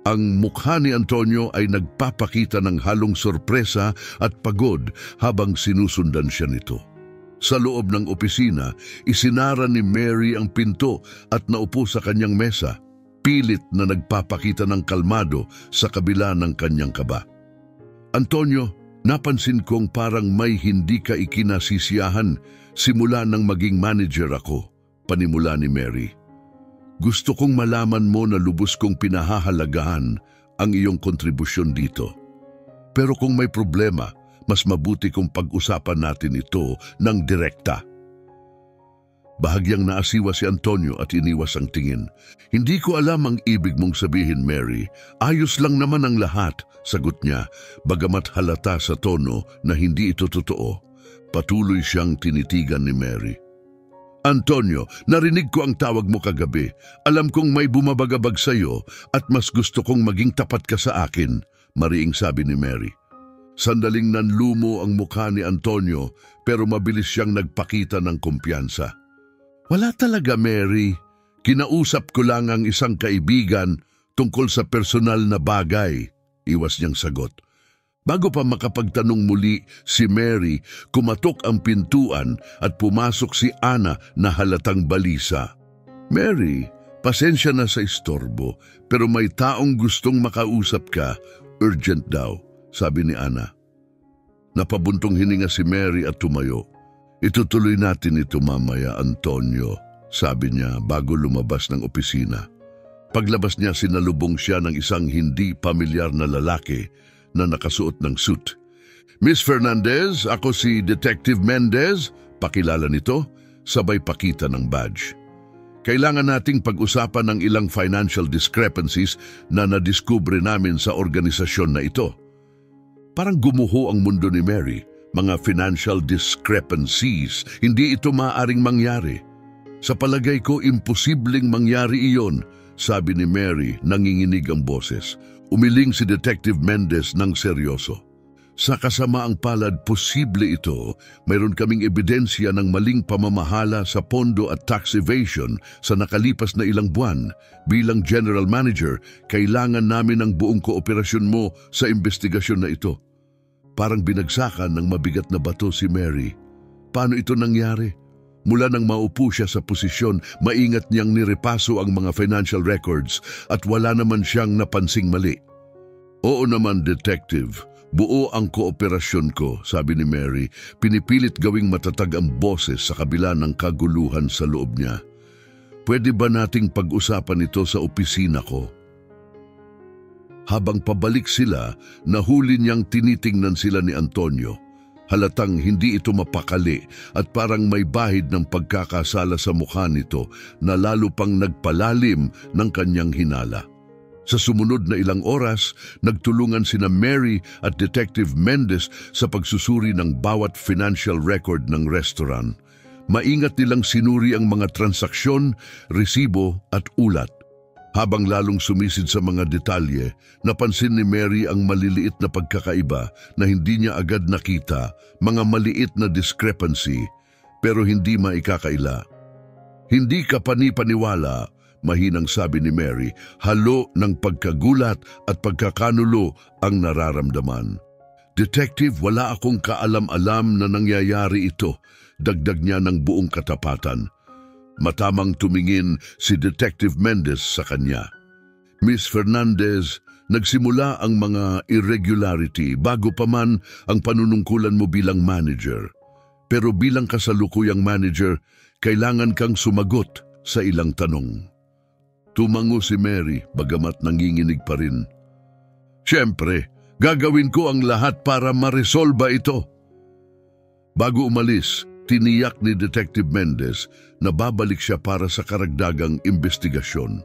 Ang mukha ni Antonio ay nagpapakita ng halong sorpresa at pagod habang sinusundan siya nito. Sa loob ng opisina, isinara ni Mary ang pinto at naupo sa kanyang mesa, pilit na nagpapakita ng kalmado sa kabila ng kanyang kaba. "Antonio, napansin kong parang may hindi ka ikinasisiyahan simula nang maging manager ako," panimula ni Mary. "Gusto kong malaman mo na lubos kong pinahahalagahan ang iyong kontribusyon dito. Pero kung may problema, mas mabuti kung pag-usapan natin ito ng direkta." Bahagyang naasiwa si Antonio at iniwas ang tingin. "Hindi ko alam ang ibig mong sabihin, Mary. Ayos lang naman ang lahat," sagot niya, bagamat halata sa tono na hindi ito totoo. Patuloy siyang tinitigan ni Mary. "Antonio, narinig ko ang tawag mo kagabi. Alam kong may bumabagabag sa iyo at mas gusto kong maging tapat ka sa akin," mariing sabi ni Mary. Sandaling nanlumo ang mukha ni Antonio pero mabilis siyang nagpakita ng kumpiyansa. "Wala talaga, Mary. Kinausap ko lang ang isang kaibigan tungkol sa personal na bagay," iwas niyang sagot. Bago pa makapagtanong muli si Mary, kumatok ang pintuan at pumasok si Ana na halatang balisa. "Mary, pasensya na sa istorbo, pero may taong gustong makausap ka. Urgent daw," sabi ni Ana. Napabuntong hininga si Mary at tumayo. "Itutuloy natin ito mamaya, Antonio," sabi niya bago lumabas ng opisina. Paglabas niya, sinalubong siya ng isang hindi pamilyar na lalaki na nakasuot ng suit. "Miss Fernandez, ako si Detective Mendez," pakilala nito, sabay pakita ng badge. "Kailangan nating pag-usapan ng ilang financial discrepancies na nadiskubre namin sa organisasyon na ito." Parang gumuho ang mundo ni Mary. Mga financial discrepancies, hindi ito maaaring mangyari. "Sa palagay ko, imposibleng mangyari iyon," sabi ni Mary, nanginginig ang boses. Umiling si Detective Mendez ng seryoso. "Sa kasamaang palad, posible ito. Mayroon kaming ebidensya ng maling pamamahala sa pondo at tax evasion sa nakalipas na ilang buwan. Bilang General Manager, kailangan namin ang buong kooperasyon mo sa investigasyon na ito." Parang binagsakan ng mabigat na bato si Mary. Paano ito nangyari? Mula nang maupo siya sa posisyon, maingat niyang nirepaso ang mga financial records at wala naman siyang napansing mali. Oo naman, detective. Buo ang kooperasyon ko, sabi ni Mary. Pinipilit gawing matatag ang boses sa kabila ng kaguluhan sa loob niya. Pwede ba nating pag-usapan ito sa opisina ko? Habang pabalik sila, nahuli niyang tinitingnan sila ni Antonio. Halatang hindi ito mapakali at parang may bahid ng pagkakasala sa mukha nito na lalo pang nagpalalim ng kanyang hinala. Sa sumunod na ilang oras, nagtulungan sina Mary at Detective Mendez sa pagsusuri ng bawat financial record ng restaurant. Maingat nilang sinuri ang mga transaksyon, resibo at ulat. Habang lalong sumisid sa mga detalye, napansin ni Mary ang maliliit na pagkakaiba na hindi niya agad nakita, mga maliit na discrepancy, pero hindi maikakaila. Hindi ka panipaniwala, mahinang sabi ni Mary, halo ng pagkagulat at pagkakanulo ang nararamdaman. Detective, wala akong kaalam-alam na nangyayari ito, dagdag niya ng buong katapatan. Matamang tumingin si Detective Mendez sa kanya. Miss Fernandez, nagsimula ang mga irregularity bago pa man ang panunungkulan mo bilang manager. Pero bilang kasalukuyang manager, kailangan kang sumagot sa ilang tanong. Tumango si Mary bagamat nanginginig pa rin. Siyempre, gagawin ko ang lahat para maresolba ito. Bago umalis, tiniyak ni Detective Mendez na babalik siya para sa karagdagang investigasyon.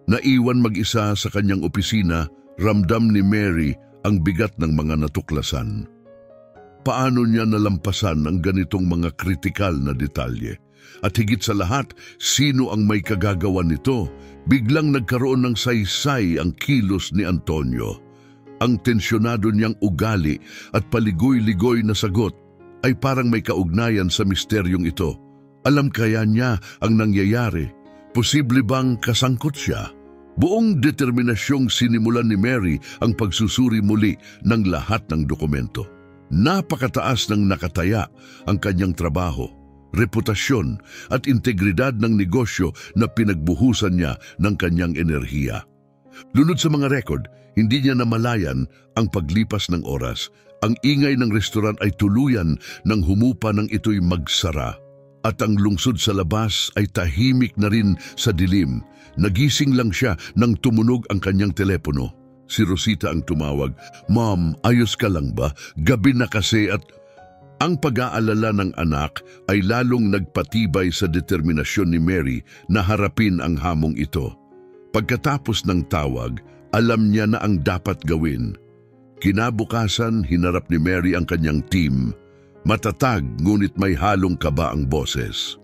Naiwan mag-isa sa kanyang opisina, ramdam ni Mary ang bigat ng mga natuklasan. Paano niya nalampasan ang ganitong mga kritikal na detalye? At higit sa lahat, sino ang may kagagawan nito? Biglang nagkaroon ng saysay ang kilos ni Antonio. Ang tensyonado niyang ugali at paligoy-ligoy na sagot ay parang may kaugnayan sa misteryong ito. Alam kaya niya ang nangyayari? Posible bang kasangkot siya? Buong determinasyong sinimulan ni Mary ang pagsusuri muli ng lahat ng dokumento. Napakataas ng nakataya ang kanyang trabaho, reputasyon at integridad ng negosyo na pinagbuhusan niya ng kanyang enerhiya. Lunod sa mga record, hindi niya namalayan ang paglipas ng oras. Ang ingay ng restaurant ay tuluyan nang humupa nang ito'y magsara. At ang lungsod sa labas ay tahimik na rin sa dilim. Nagising lang siya nang tumunog ang kanyang telepono. Si Rosita ang tumawag. Ma'am, ayos ka lang ba? Gabi na kasi at... Ang pag-aalala ng anak ay lalong nagpatibay sa determinasyon ni Mary na harapin ang hamong ito. Pagkatapos ng tawag, alam niya na ang dapat gawin. Kinabukasan, hinarap ni Mary ang kanyang team. Matatag ngunit may halong kaba ang boses.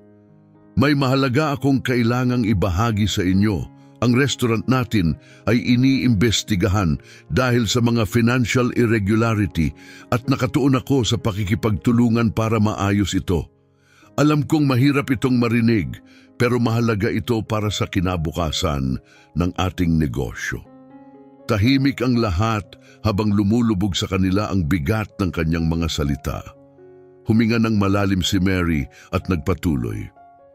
May mahalaga akong kailangang ibahagi sa inyo. Ang restaurant natin ay iniimbestigahan dahil sa mga financial irregularity at nakatuon ako sa pakikipagtulungan para maayos ito. Alam kong mahirap itong marinig, pero mahalaga ito para sa kinabukasan ng ating negosyo. Tahimik ang lahat habang lumulubog sa kanila ang bigat ng kanyang mga salita. Huminga ng malalim si Mary at nagpatuloy.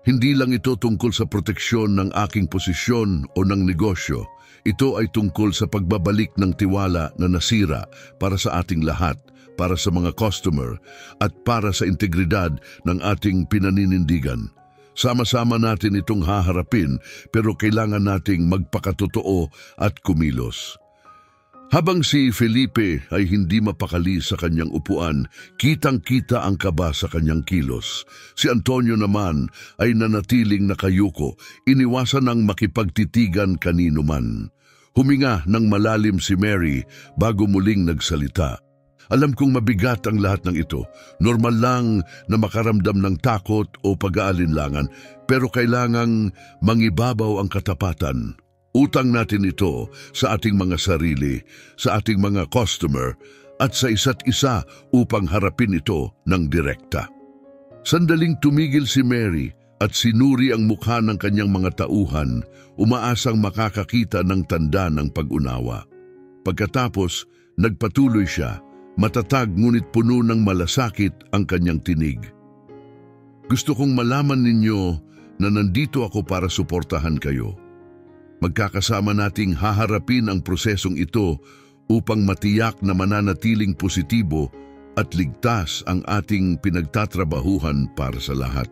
Hindi lang ito tungkol sa proteksyon ng aking posisyon o ng negosyo. Ito ay tungkol sa pagbabalik ng tiwala na nasira para sa ating lahat, para sa mga customer at para sa integridad ng ating pinaninindigan. Sama-sama natin itong haharapin pero kailangan nating magpakatotoo at kumilos. Habang si Felipe ay hindi mapakali sa kanyang upuan, kitang-kita ang kaba sa kanyang kilos. Si Antonio naman ay nanatiling nakayuko, iniwasan ang makipagtitigan kanino man. Huminga ng malalim si Mary bago muling nagsalita. Alam kong mabigat ang lahat ng ito. Normal lang na makaramdam ng takot o pag-aalinlangan, pero kailangang mangibabaw ang katapatan. Utang natin ito sa ating mga sarili, sa ating mga customer, at sa isa't isa upang harapin ito ng direkta. Sandaling tumigil si Mary at sinuri ang mukha ng kanyang mga tauhan, umaasang makakakita ng tanda ng pag-unawa. Pagkatapos, nagpatuloy siya, Matatag ngunit puno ng malasakit ang kanyang tinig. Gusto kong malaman ninyo na nandito ako para suportahan kayo. Magkakasama nating haharapin ang prosesong ito upang matiyak na mananatiling positibo at ligtas ang ating pinagtatrabahuhan para sa lahat.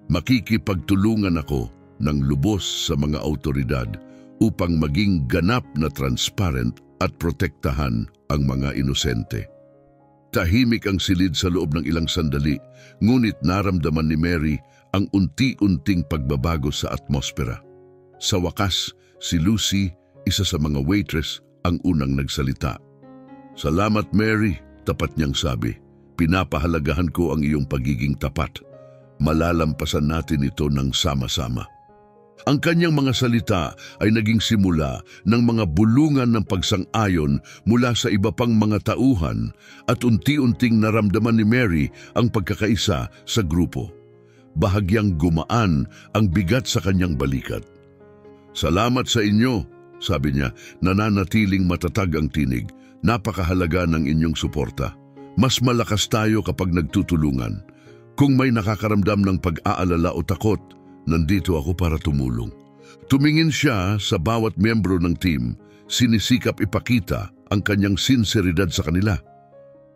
Makikipagtulungan ako ng lubos sa mga awtoridad upang maging ganap na transparent at protektahan ang mga inosente. Tahimik ang silid sa loob ng ilang sandali, ngunit naramdaman ni Mary ang unti-unting pagbabago sa atmosfera. Sa wakas, si Lucy, isa sa mga waitress, ang unang nagsalita. "Salamat, Mary," tapat niyang sabi. "Pinapahalagahan ko ang iyong pagiging tapat. Malalampasan natin ito ng sama-sama." Ang kanyang mga salita ay naging simula ng mga bulungan ng pagsang-ayon mula sa iba pang mga tauhan at unti-unting naramdaman ni Mary ang pagkakaisa sa grupo. Bahagyang gumaan ang bigat sa kanyang balikat. "Salamat sa inyo," sabi niya, nananatiling matatag ang tinig. "Napakahalaga ng inyong suporta. Mas malakas tayo kapag nagtutulungan. Kung may nakakaramdam ng pag-aalala o takot, nandito ako para tumulong." Tumingin siya sa bawat miyembro ng team, sinisikap ipakita ang kanyang sinseridad sa kanila.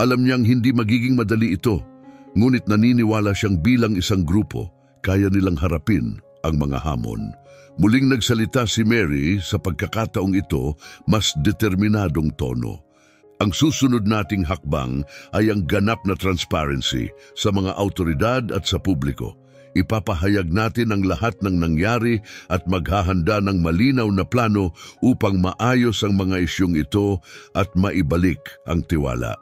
Alam niyang hindi magiging madali ito, ngunit naniniwala siyang bilang isang grupo, kaya nilang harapin ang mga hamon. Muling nagsalita si Mary sa pagkakataong ito, mas determinadong tono. "Ang susunod nating hakbang ay ang ganap na transparency sa mga awtoridad at sa publiko. Ipapahayag natin ang lahat ng nangyari at maghahanda ng malinaw na plano upang maayos ang mga isyong ito at maibalik ang tiwala."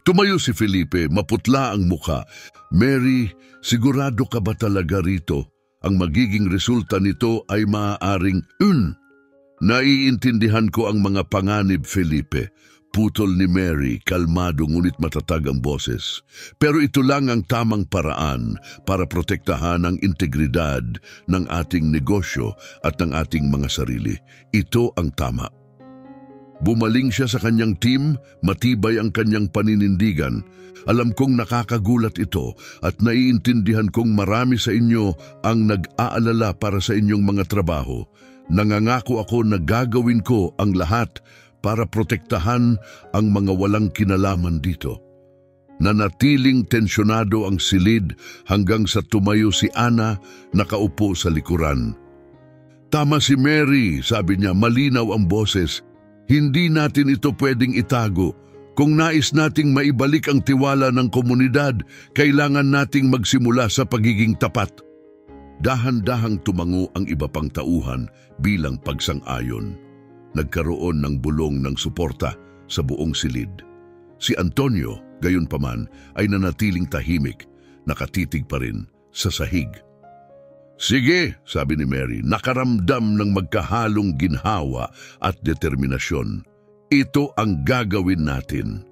Tumayo si Felipe, maputla ang muka. "Mary, sigurado ka ba talaga rito? Ang magiging resulta nito ay maaaring Naiintindihan ko ang mga panganib, Felipe." Putol ni Mary, kalmado ngunit matatag ang boses. "Pero ito lang ang tamang paraan para protektahan ang integridad ng ating negosyo at ng ating mga sarili. Ito ang tama." Bumaling siya sa kanyang team, matibay ang kanyang paninindigan. "Alam kong nakakagulat ito at naiintindihan kong marami sa inyo ang nag-aalala para sa inyong mga trabaho. Nangangako ako na gagawin ko ang lahat para protektahan ang mga walang kinalaman dito." Nanatiling tensyonado ang silid hanggang sa tumayo si Ana, nakaupo sa likuran. "Tama si Mary," sabi niya, malinaw ang boses. "Hindi natin ito pwedeng itago. Kung nais nating maibalik ang tiwala ng komunidad, kailangan nating magsimula sa pagiging tapat." Dahan-dahang tumango ang iba pang tauhan bilang pagsang-ayon. Nagkaroon ng bulong ng suporta sa buong silid. Si Antonio, gayunpaman, ay nanatiling tahimik, nakatitig pa rin sa sahig. "Sige," sabi ni Mary, nakaramdam ng magkahalong ginhawa at determinasyon. "Ito ang gagawin natin."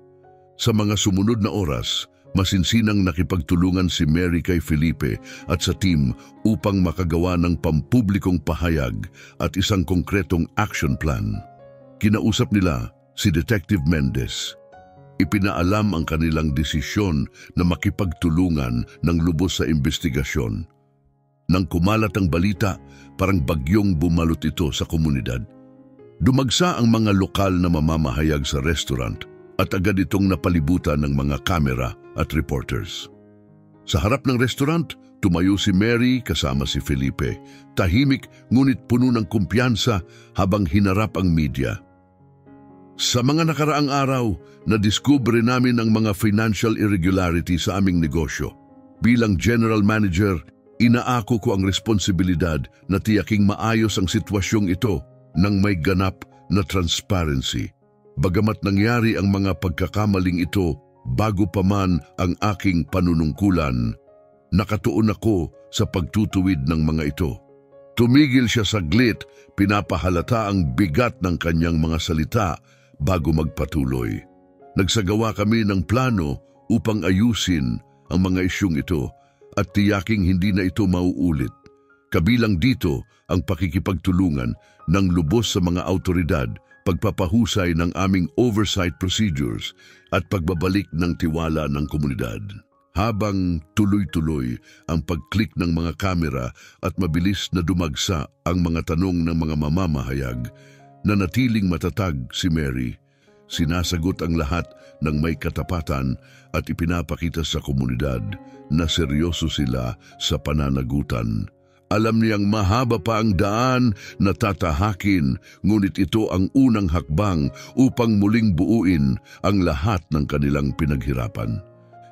Sa mga sumunod na oras, masinsinang nakipagtulungan si Mary kay Felipe at sa team upang makagawa ng pampublikong pahayag at isang konkretong action plan. Kinausap nila si Detective Mendez. Ipinaalam ang kanilang desisyon na makipagtulungan ng lubos sa investigasyon. Nang kumalat ang balita, parang bagyong bumalot ito sa komunidad. Dumagsa ang mga lokal na mamamahayag sa restaurant at agad itong napalibutan ng mga kamera at reporters. Sa harap ng restaurant, tumayo si Mary kasama si Felipe, tahimik ngunit puno ng kumpiyansa habang hinarap ang media. "Sa mga nakaraang araw, nadiskubre namin ang mga financial irregularity sa aming negosyo. Bilang general manager, inaako ko ang responsibilidad na tiyaking maayos ang sitwasyong ito nang may ganap na transparency. Bagamat nangyari ang mga pagkakamaling ito bago pa man ang aking panunungkulan, nakatuon ako sa pagtutuwid ng mga ito." Tumigil siya saglit, pinapahalata ang bigat ng kanyang mga salita bago magpatuloy. "Nagsagawa kami ng plano upang ayusin ang mga isyong ito at tiyaking hindi na ito mauulit. Kabilang dito ang pakikipagtulungan ng lubos sa mga awtoridad pagpapahusay ng aming oversight procedures at pagbabalik ng tiwala ng komunidad. Habang tuloy-tuloy ang pag-click ng mga kamera at mabilis na dumagsa ang mga tanong ng mga mamamahayag, nanatiling matatag si Mary. Sinasagot ang lahat ng may katapatan at ipinapakita sa komunidad na seryoso sila sa pananagutan. Alam niyang mahaba pa ang daan na tatahakin, ngunit ito ang unang hakbang upang muling buuin ang lahat ng kanilang pinaghirapan.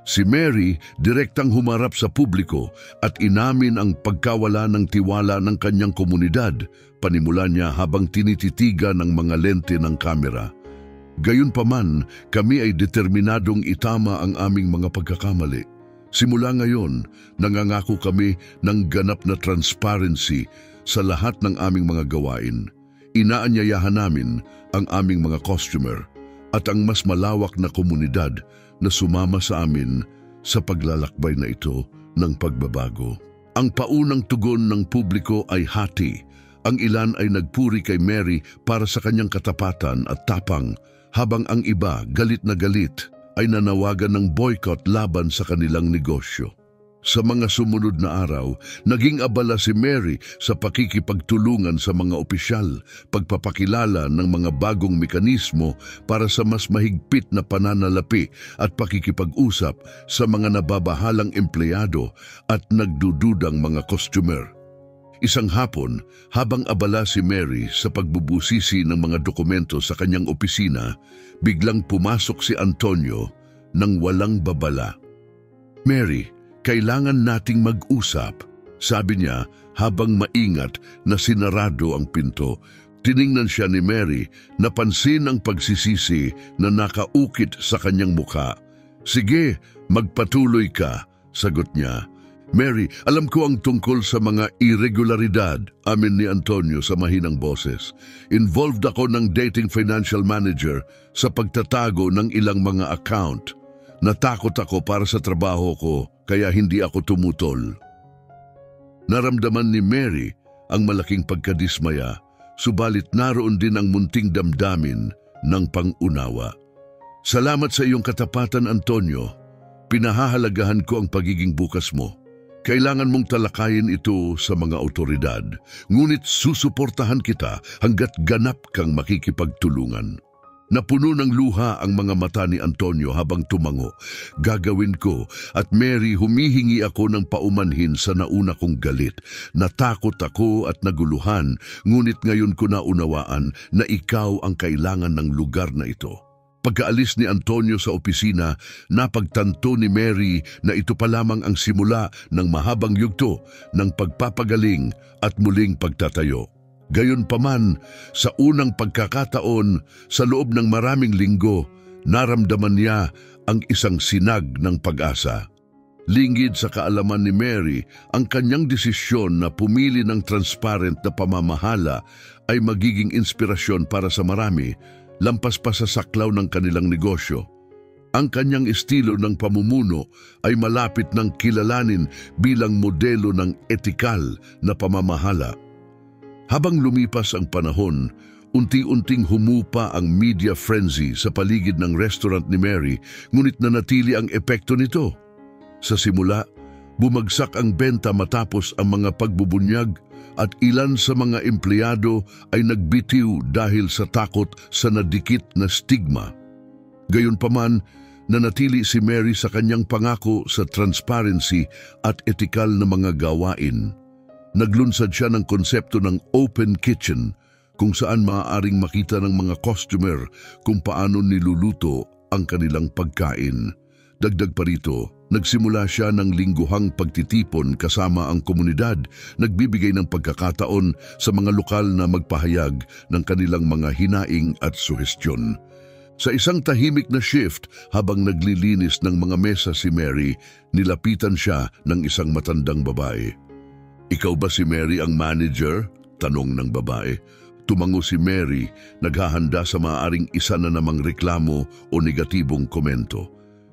Si Mary direktang humarap sa publiko at inamin ang pagkawala ng tiwala ng kanyang komunidad, panimula niya habang tinititigan ng mga lente ng kamera. Gayunpaman, kami ay determinadong itama ang aming mga pagkakamali. Simula ngayon, nangangako kami ng ganap na transparency sa lahat ng aming mga gawain. Inaanyayahan namin ang aming mga customer at ang mas malawak na komunidad na sumama sa amin sa paglalakbay na ito ng pagbabago. Ang paunang tugon ng publiko ay hati. Ang ilan ay nagpuri kay Mary para sa kanyang katapatan at tapang, habang ang iba, galit na galit, ay nanawagan ng boycott laban sa kanilang negosyo. Sa mga sumunod na araw, naging abala si Mary sa pakikipagtulungan sa mga opisyal, pagpapakilala ng mga bagong mekanismo para sa mas mahigpit na pananalapi at pakikipag-usap sa mga nababahalang empleyado at nagdududang mga customer. Isang hapon, habang abala si Mary sa pagbubusisi ng mga dokumento sa kanyang opisina, biglang pumasok si Antonio nang walang babala. "Mary, kailangan nating mag-usap," sabi niya habang maingat na sinarado ang pinto. Tiningnan siya ni Mary, napansin ang pagsisisi na nakaukit sa kanyang mukha. "Sige, magpatuloy ka," sagot niya. "Mary, alam ko ang tungkol sa mga irregularidad," amin ni Antonio sa mahinang boses. "Involved ako ng dating financial manager sa pagtatago ng ilang mga account. Natakot ako para sa trabaho ko, kaya hindi ako tumutol." Naramdaman ni Mary ang malaking pagkadismaya, subalit naroon din ang munting damdamin ng pangunawa. "Salamat sa iyong katapatan, Antonio. Pinahahalagahan ko ang pagiging bukas mo. Kailangan mong talakayin ito sa mga otoridad, ngunit susuportahan kita hanggat ganap kang makikipagtulungan." Napuno ng luha ang mga mata ni Antonio habang tumango. "Gagawin ko," at Mary, humihingi ako ng paumanhin sa nauna kong galit. Natakot ako at naguluhan, ngunit ngayon ko naunawaan na ikaw ang kailangan ng lugar na ito. Pagkaalis ni Antonio sa opisina, napagtanto ni Mary na ito pa lamang ang simula ng mahabang yugto ng pagpapagaling at muling pagtatayo. Gayunpaman, sa unang pagkakataon, sa loob ng maraming linggo, naramdaman niya ang isang sinag ng pag-asa. Lingid sa kaalaman ni Mary, ang kanyang desisyon na pumili ng transparent na pamamahala ay magiging inspirasyon para sa marami, lampas pa sa saklaw ng kanilang negosyo. Ang kanyang estilo ng pamumuno ay malapit ng kilalanin bilang modelo ng etikal na pamamahala. Habang lumipas ang panahon, unti-unting humupa ang media frenzy sa paligid ng restaurant ni Mary, ngunit nanatili ang epekto nito. Sa simula, bumagsak ang benta matapos ang mga pagbubunyag at ilan sa mga empleyado ay nagbitiw dahil sa takot sa nadikit na stigma. Gayunpaman, nanatili si Mary sa kanyang pangako sa transparency at etikal na mga gawain. Naglunsad siya ng konsepto ng open kitchen, kung saan maaaring makita ng mga customer kung paano niluluto ang kanilang pagkain. Dagdag pa rito, nagsimula siya ng lingguhang pagtitipon kasama ang komunidad, nagbibigay ng pagkakataon sa mga lokal na magpahayag ng kanilang mga hinaing at suhestyon. Sa isang tahimik na shift, habang naglilinis ng mga mesa si Mary, nilapitan siya ng isang matandang babae. "Ikaw ba si Mary ang manager?" tanong ng babae. Tumango si Mary, naghahanda sa maaaring isa na namang reklamo o negatibong komento.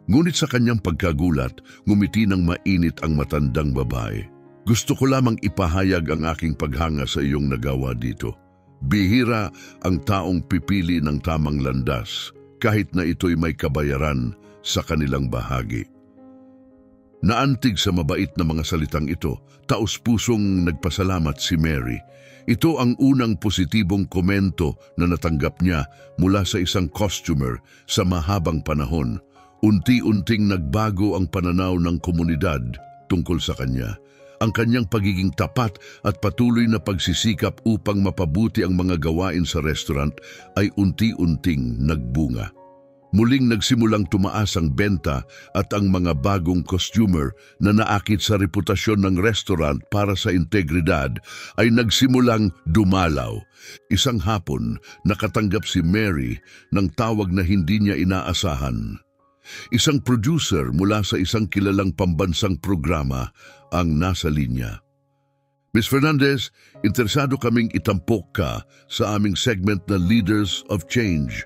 Ngunit sa kanyang pagkagulat, ngumiti ng mainit ang matandang babae. "Gusto ko lamang ipahayag ang aking paghanga sa iyong nagawa dito. Bihira ang taong pipili ng tamang landas, kahit na ito'y may kabayaran sa kanilang bahagi. Naantig sa mabait na mga salitang ito, taos-pusong nagpasalamat si Mary. Ito ang unang positibong komento na natanggap niya mula sa isang costumer sa mahabang panahon. Unti-unting nagbago ang pananaw ng komunidad tungkol sa kanya. Ang kanyang pagiging tapat at patuloy na pagsisikap upang mapabuti ang mga gawain sa restaurant ay unti-unting nagbunga. Muling nagsimulang tumaas ang benta at ang mga bagong costumer na naakit sa reputasyon ng restaurant para sa integridad ay nagsimulang dumalaw. Isang hapon, nakatanggap si Mary ng tawag na hindi niya inaasahan. Isang producer mula sa isang kilalang pambansang programa ang nasa linya. Ms. Fernandez, interesado kaming itampok ka sa aming segment na Leaders of Change.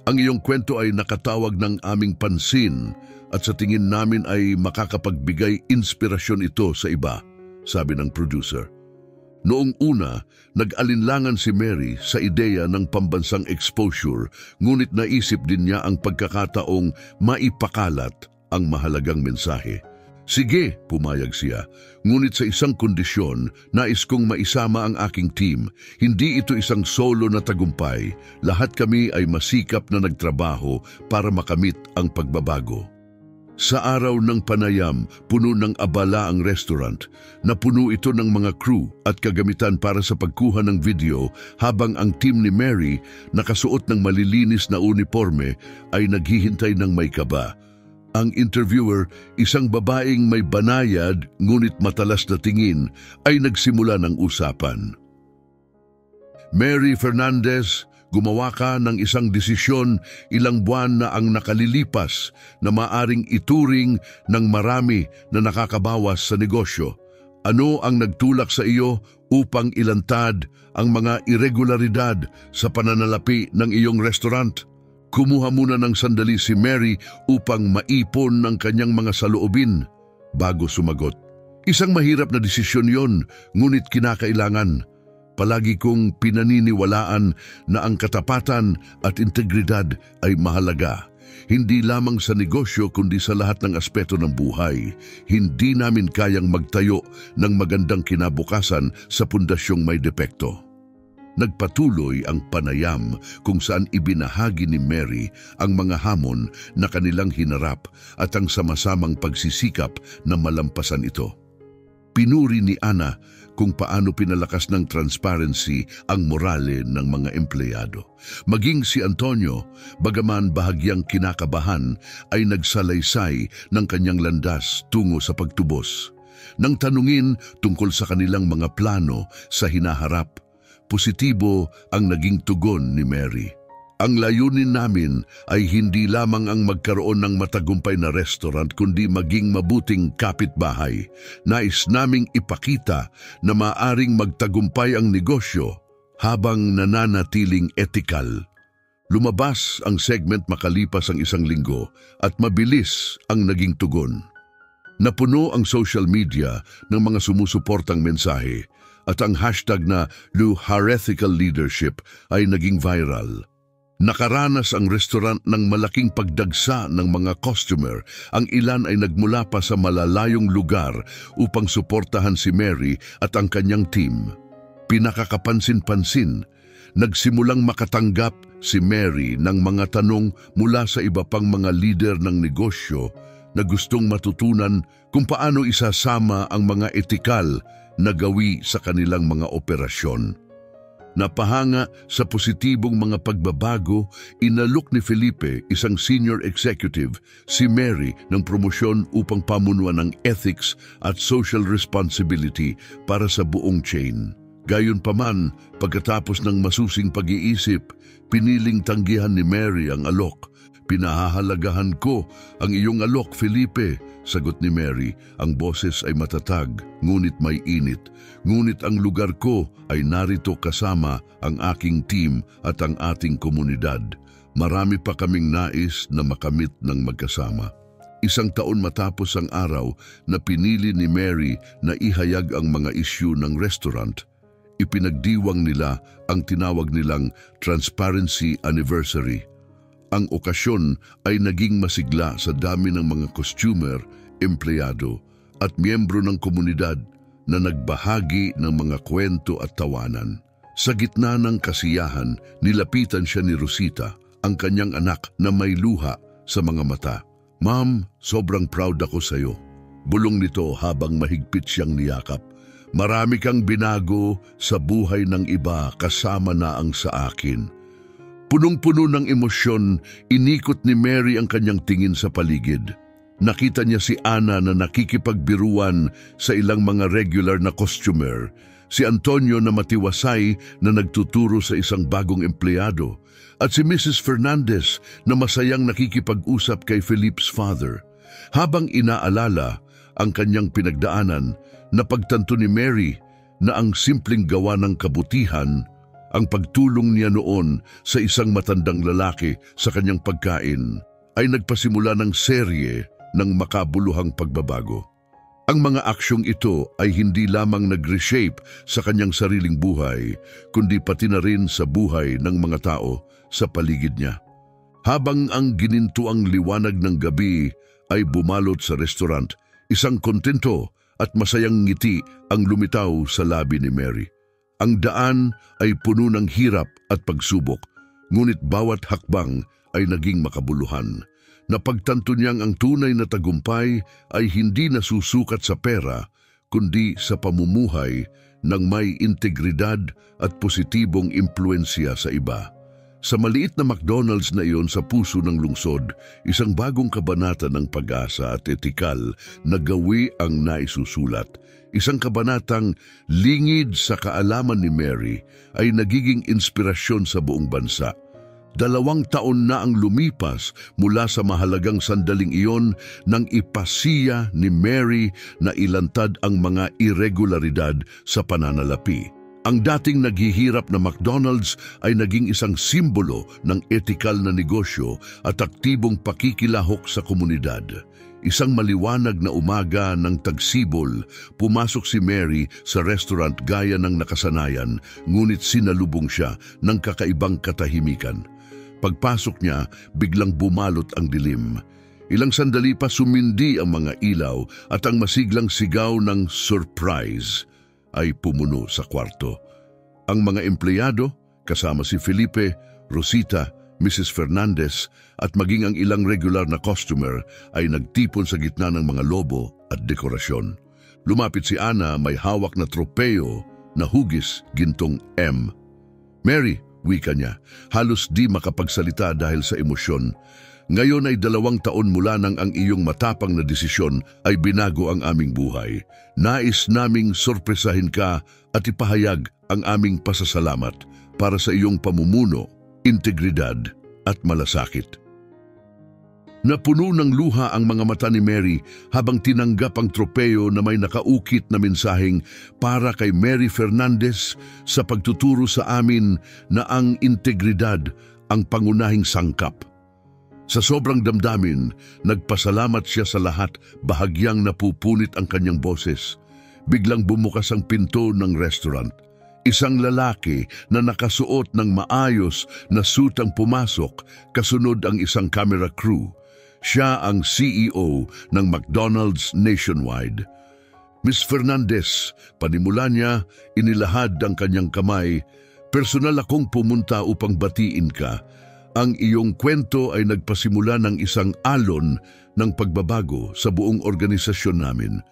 Ang iyong kwento ay nakatawag ng aming pansin at sa tingin namin ay makakapagbigay inspirasyon ito sa iba, sabi ng producer. Noong una, nag-alinlangan si Mary sa ideya ng pambansang exposure, ngunit naisip din niya ang pagkakataong maipakalat ang mahalagang mensahe. Sige, pumayag siya. Ngunit sa isang kondisyon, nais kong maisama ang aking team. Hindi ito isang solo na tagumpay. Lahat kami ay masikap na nagtrabaho para makamit ang pagbabago. Sa araw ng panayam, puno ng abala ang restaurant. Napuno ito ng mga crew at kagamitan para sa pagkuha ng video habang ang team ni Mary, nakasuot ng malilinis na uniforme, ay naghihintay ng may kaba. Ang interviewer, isang babaeng may banayad ngunit matalas na tingin, ay nagsimula ng usapan. Mary Fernandez, gumawa ka ng isang desisyon ilang buwan na ang nakalilipas na maaring ituring ng marami na nakakabawas sa negosyo. Ano ang nagtulak sa iyo upang ilantad ang mga irregularidad sa pananalapi ng iyong restaurant? Kumuha muna ng sandali si Mary upang maipon ng kanyang mga saloobin bago sumagot. Isang mahirap na desisyon yon, ngunit kinakailangan. Palagi kong pinaniniwalaan na ang katapatan at integridad ay mahalaga. Hindi lamang sa negosyo kundi sa lahat ng aspeto ng buhay. Hindi namin kayang magtayo ng magandang kinabukasan sa pundasyong may depekto. Nagpatuloy ang panayam kung saan ibinahagi ni Mary ang mga hamon na kanilang hinarap at ang sama-samang pagsisikap na malampasan ito. Pinuri ni Ana kung paano pinalakas ng transparency ang morale ng mga empleyado. Maging si Antonio, bagaman bahagyang kinakabahan, ay nagsalaysay ng kanyang landas tungo sa pagtubos. Nang tanungin tungkol sa kanilang mga plano sa hinaharap, positibo ang naging tugon ni Mary. Ang layunin namin ay hindi lamang ang magkaroon ng matagumpay na restaurant kundi maging mabuting kapitbahay. Nais naming ipakita na maaring magtagumpay ang negosyo habang nananatiling etikal. Lumabas ang segment makalipas ang isang linggo at mabilis ang naging tugon. Napuno ang social media ng mga sumusuportang mensahe at ang hashtag na Luharethical Leadership ay naging viral. Nakaranas ang restaurant ng malaking pagdagsa ng mga customer. Ang ilan ay nagmula pa sa malalayong lugar upang suportahan si Mary at ang kanyang team. Pinakakapansin-pansin, nagsimulang makatanggap si Mary ng mga tanong mula sa iba pang mga leader ng negosyo na gustong matutunan kung paano isasama ang mga etikal na gawi sa kanilang mga operasyon. Napahanga sa positibong mga pagbabago, inalok ni Felipe, isang senior executive, si Mary ng promosyon upang pamunuan ng ethics at social responsibility para sa buong chain. Gayunpaman, pagkatapos ng masusing pag-iisip, piniling tanggihan ni Mary ang alok. Pinahahalagahan ko ang iyong alok, Felipe, sagot ni Mary. Ang boses ay matatag, ngunit may init. Ngunit ang lugar ko ay narito kasama ang aking team at ang ating komunidad. Marami pa kaming nais na makamit ng magkasama. Isang taon matapos ang araw na pinili ni Mary na ihayag ang mga isyu ng restaurant, ipinagdiwang nila ang tinawag nilang Transparency Anniversary. Ang okasyon ay naging masigla sa dami ng mga costumer, empleyado at miyembro ng komunidad na nagbahagi ng mga kwento at tawanan. Sa gitna ng kasiyahan, nilapitan siya ni Rosita, ang kanyang anak na may luha sa mga mata. "Ma'am, sobrang proud ako sa iyo." Bulong nito habang mahigpit siyang niyakap. "Marami kang binago sa buhay ng iba kasama na ang sa akin." Punong-puno ng emosyon, inikot ni Mary ang kanyang tingin sa paligid. Nakita niya si Ana na nakikipagbiruan sa ilang mga regular na costumer, si Antonio na matiwasay na nagtuturo sa isang bagong empleyado, at si Mrs. Fernandez na masayang nakikipag-usap kay Felipe's father. Habang inaalala ang kanyang pinagdaanan, napagtanto ni Mary na ang simpleng gawa ng kabutihan, ang pagtulong niya noon sa isang matandang lalaki sa kanyang pagkain, ay nagpasimula ng serye ng makabuluhang pagbabago. Ang mga aksyong ito ay hindi lamang nag-reshape sa kanyang sariling buhay, kundi pati na rin sa buhay ng mga tao sa paligid niya. Habang ang ginintuang liwanag ng gabi ay bumalot sa restaurant, isang kontento at masayang ngiti ang lumitaw sa labi ni Mary. Ang daan ay puno ng hirap at pagsubok, ngunit bawat hakbang ay naging makabuluhan. Napagtanto niyang ang tunay na tagumpay ay hindi nasusukat sa pera, kundi sa pamumuhay ng may integridad at positibong impluensya sa iba. Sa maliit na McDonald's na iyon sa puso ng lungsod, isang bagong kabanata ng pag-asa at etikal na gawi ang naisusulat. Isang kabanatang lingid sa kaalaman ni Mary ay nagiging inspirasyon sa buong bansa. 2 taon na ang lumipas mula sa mahalagang sandaling iyon nang ipasiya ni Mary na ilantad ang mga irregularidad sa pananalapi. Ang dating naghihirap na McDonald's ay naging isang simbolo ng etikal na negosyo at aktibong pakikilahok sa komunidad. Isang maliwanag na umaga ng tagsibol, pumasok si Mary sa restaurant gaya ng nakasanayan, ngunit sinalubong siya ng kakaibang katahimikan. Pagpasok niya, biglang bumalot ang dilim. Ilang sandali pa sumindi ang mga ilaw at ang masiglang sigaw ng surprise ay pumuno sa kwarto. Ang mga empleyado, kasama si Felipe, Rosita, Mrs. Fernandez at maging ang ilang regular na customer ay nagtipon sa gitna ng mga lobo at dekorasyon. Lumapit si Ana, may hawak na tropeo na hugis gintong M. "Mary," wika niya, halos di makapagsalita dahil sa emosyon. "Ngayon ay 2 taon mula nang ang iyong matapang na desisyon ay binago ang aming buhay. Nais naming sorpresahin ka at ipahayag ang aming pasasalamat para sa iyong pamumuno, integridad at malasakit." Napuno ng luha ang mga mata ni Mary habang tinanggap ang tropeo na may nakaukit na mensaheng, "Para kay Mary Fernandez, sa pagtuturo sa amin na ang integridad ang pangunahing sangkap." Sa sobrang damdamin, nagpasalamat siya sa lahat, bahagyang napupunit ang kanyang boses. Biglang bumukas ang pinto ng restaurant. Isang lalaki na nakasuot ng maayos na suit ang pumasok, kasunod ang isang camera crew. Siya ang CEO ng McDonald's Nationwide. "Miss Fernandez," panimula niya, inilahad ang kanyang kamay, "personal akong pumunta upang batiin ka. Ang iyong kwento ay nagpasimula ng isang alon ng pagbabago sa buong organisasyon namin.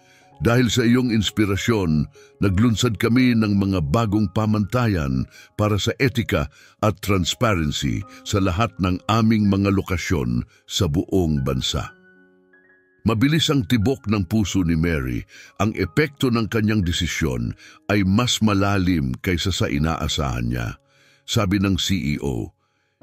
Dahil sa iyong inspirasyon, naglunsad kami ng mga bagong pamantayan para sa etika at transparency sa lahat ng aming mga lokasyon sa buong bansa." Mabilis ang tibok ng puso ni Mary. Ang epekto ng kanyang desisyon ay mas malalim kaysa sa inaasahan niya. Sabi ng CEO,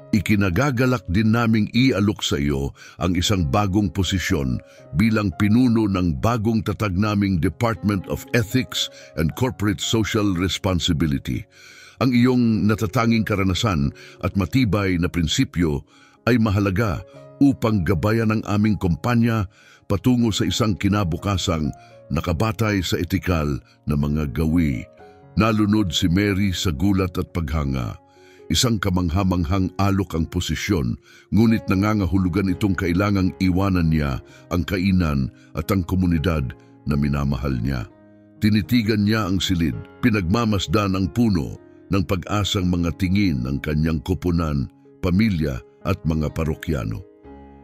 "Ikinagagalak din naming ialok sa iyo ang isang bagong posisyon bilang pinuno ng bagong tatag naming Department of Ethics and Corporate Social Responsibility. Ang iyong natatanging karanasan at matibay na prinsipyo ay mahalaga upang gabayan ang aming kumpanya patungo sa isang kinabukasang nakabatay sa etikal na mga gawi." Nalunod si Mary sa gulat at paghanga. Isang kamanghamanghang alok ang posisyon, ngunit nangangahulugan itong kailangang iwanan niya ang kainan at ang komunidad na minamahal niya. Tinitigan niya ang silid, pinagmamasdan ang puno ng pag-asang mga tingin ng kanyang koponan, pamilya at mga parokyano.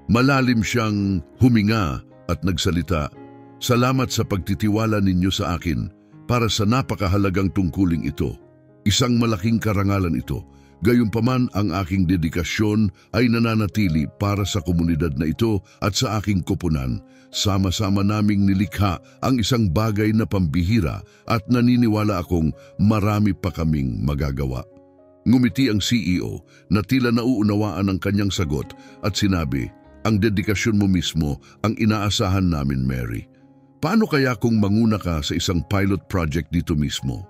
Malalim siyang huminga at nagsalita, "Salamat sa pagtitiwala ninyo sa akin para sa napakahalagang tungkuling ito. Isang malaking karangalan ito. Gayunpaman ang aking dedikasyon ay nananatili para sa komunidad na ito at sa aking koponan. Sama-sama naming nilikha ang isang bagay na pambihira at naniniwala akong marami pa kaming magagawa." Ngumiti ang CEO na tila nauunawaan ang kanyang sagot at sinabi, "Ang dedikasyon mo mismo ang inaasahan namin, Mary. Paano kaya kung manguna ka sa isang pilot project dito mismo?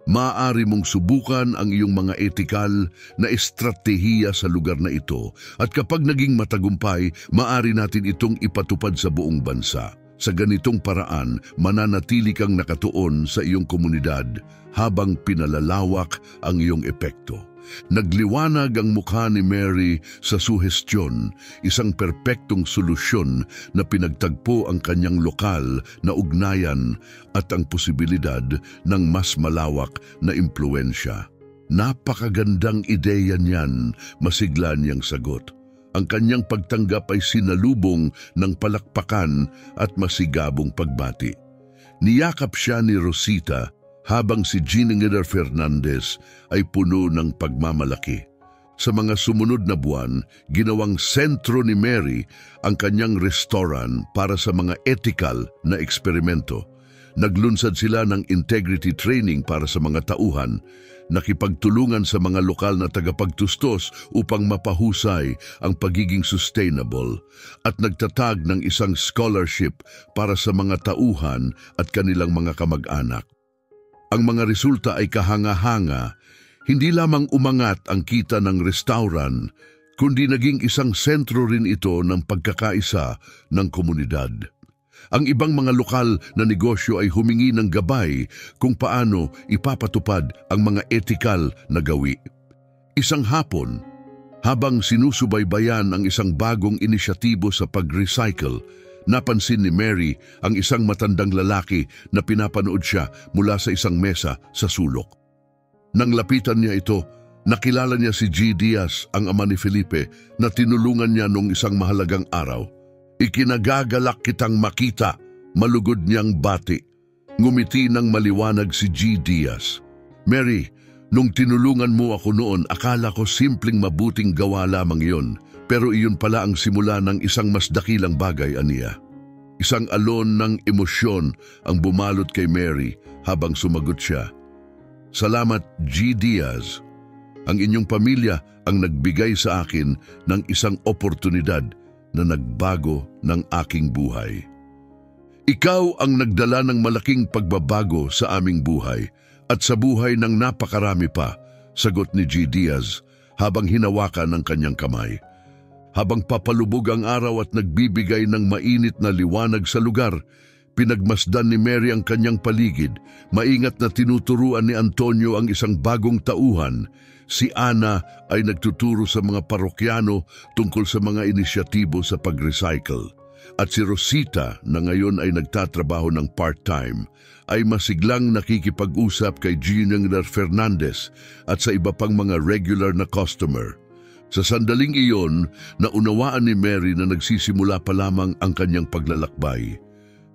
Maaari mong subukan ang iyong mga etikal na estratehiya sa lugar na ito at kapag naging matagumpay, maaari natin itong ipatupad sa buong bansa. Sa ganitong paraan, mananatili kang nakatuon sa iyong komunidad habang pinalalawak ang iyong epekto." Nagliwanag ang mukha ni Mary sa suhestyon, isang perpektong solusyon na pinagtagpo ang kanyang lokal na ugnayan at ang posibilidad ng mas malawak na impluensya. "Napakagandang ideya niyan," masigla niyang sagot. Ang kanyang pagtanggap ay sinalubong ng palakpakan at masigabong pagbati. Niyakap siya ni Rosita habang si Giningeder Fernandez ay puno ng pagmamalaki. Sa mga sumunod na buwan, ginawang sentro ni Mary ang kanyang restaurant para sa mga ethical na eksperimento. Naglunsad sila ng integrity training para sa mga tauhan, nakipagtulungan sa mga lokal na tagapagtustos upang mapahusay ang pagiging sustainable, at nagtatag ng isang scholarship para sa mga tauhan at kanilang mga kamag-anak. Ang mga resulta ay kahanga-hanga. Hindi lamang umangat ang kita ng restaurant, kundi naging isang sentro rin ito ng pagkakaisa ng komunidad. Ang ibang mga lokal na negosyo ay humingi ng gabay kung paano ipapatupad ang mga etikal na gawi. Isang hapon, habang sinusubaybayan ang isang bagong inisyatibo sa pag-recycle, napansin ni Mary ang isang matandang lalaki na pinapanood siya mula sa isang mesa sa sulok. Nang lapitan niya ito, nakilala niya si G. Diaz, ang ama ni Felipe, na tinulungan niya noong isang mahalagang araw. "Ikinagagalak kitang makita," malugod niyang bati. Ngumiti ng maliwanag si G. Diaz. "Mary, nung tinulungan mo ako noon, akala ko simpleng mabuting gawa lamang iyon. Pero iyon pala ang simula ng isang mas dakilang bagay," aniya. Isang alon ng emosyon ang bumalot kay Mary habang sumagot siya. "Salamat, G. Diaz. Ang inyong pamilya ang nagbigay sa akin ng isang oportunidad na nagbago ng aking buhay. Ikaw ang nagdala ng malaking pagbabago sa aming buhay at sa buhay ng napakarami pa," sagot ni G. Diaz habang hinawakan ng kanyang kamay. Habang papalubog ang araw at nagbibigay ng mainit na liwanag sa lugar, pinagmasdan ni Mary ang kanyang paligid. Maingat na tinuturuan ni Antonio ang isang bagong tauhan. Si Ana ay nagtuturo sa mga parokyano tungkol sa mga inisyatibo sa pag-recycle. At si Rosita, na ngayon ay nagtatrabaho ng part-time, ay masiglang nakikipag-usap kay Giningeder Fernandez at sa iba pang mga regular na customer. Sa sandaling iyon, naunawaan ni Mary na nagsisimula pa lamang ang kanyang paglalakbay.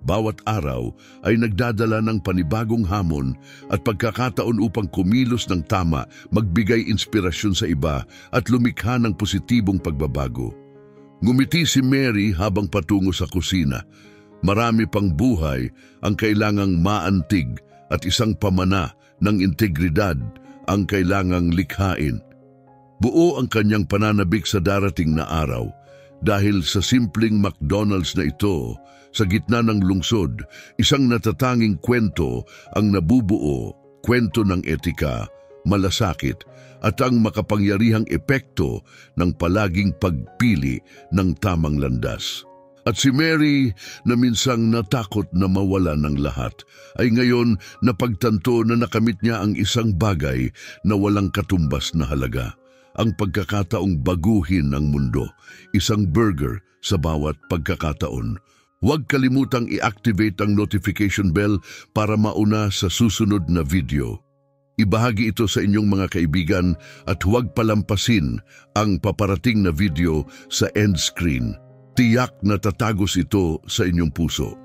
Bawat araw ay nagdadala ng panibagong hamon at pagkakataon upang kumilos ng tama, magbigay inspirasyon sa iba at lumikha ng positibong pagbabago. Ngumiti si Mary habang patungo sa kusina. Marami pang buhay ang kailangang maantig at isang pamana ng integridad ang kailangang likhain. Buo ang kanyang pananabik sa darating na araw dahil sa simpleng McDonald's na ito sa gitna ng lungsod, isang natatanging kwento ang nabubuo, kwento ng etika, malasakit at ang makapangyarihang epekto ng palaging pagpili ng tamang landas. At si Mary, na minsang natakot na mawala ng lahat, ay ngayon napagtanto na nakamit niya ang isang bagay na walang katumbas na halaga. Ang pagkakataong baguhin ang mundo, isang burger sa bawat pagkakataon. Huwag kalimutang i-activate ang notification bell para mauna sa susunod na video. Ibahagi ito sa inyong mga kaibigan at huwag palampasin ang paparating na video sa end screen. Tiyak na tatagos ito sa inyong puso.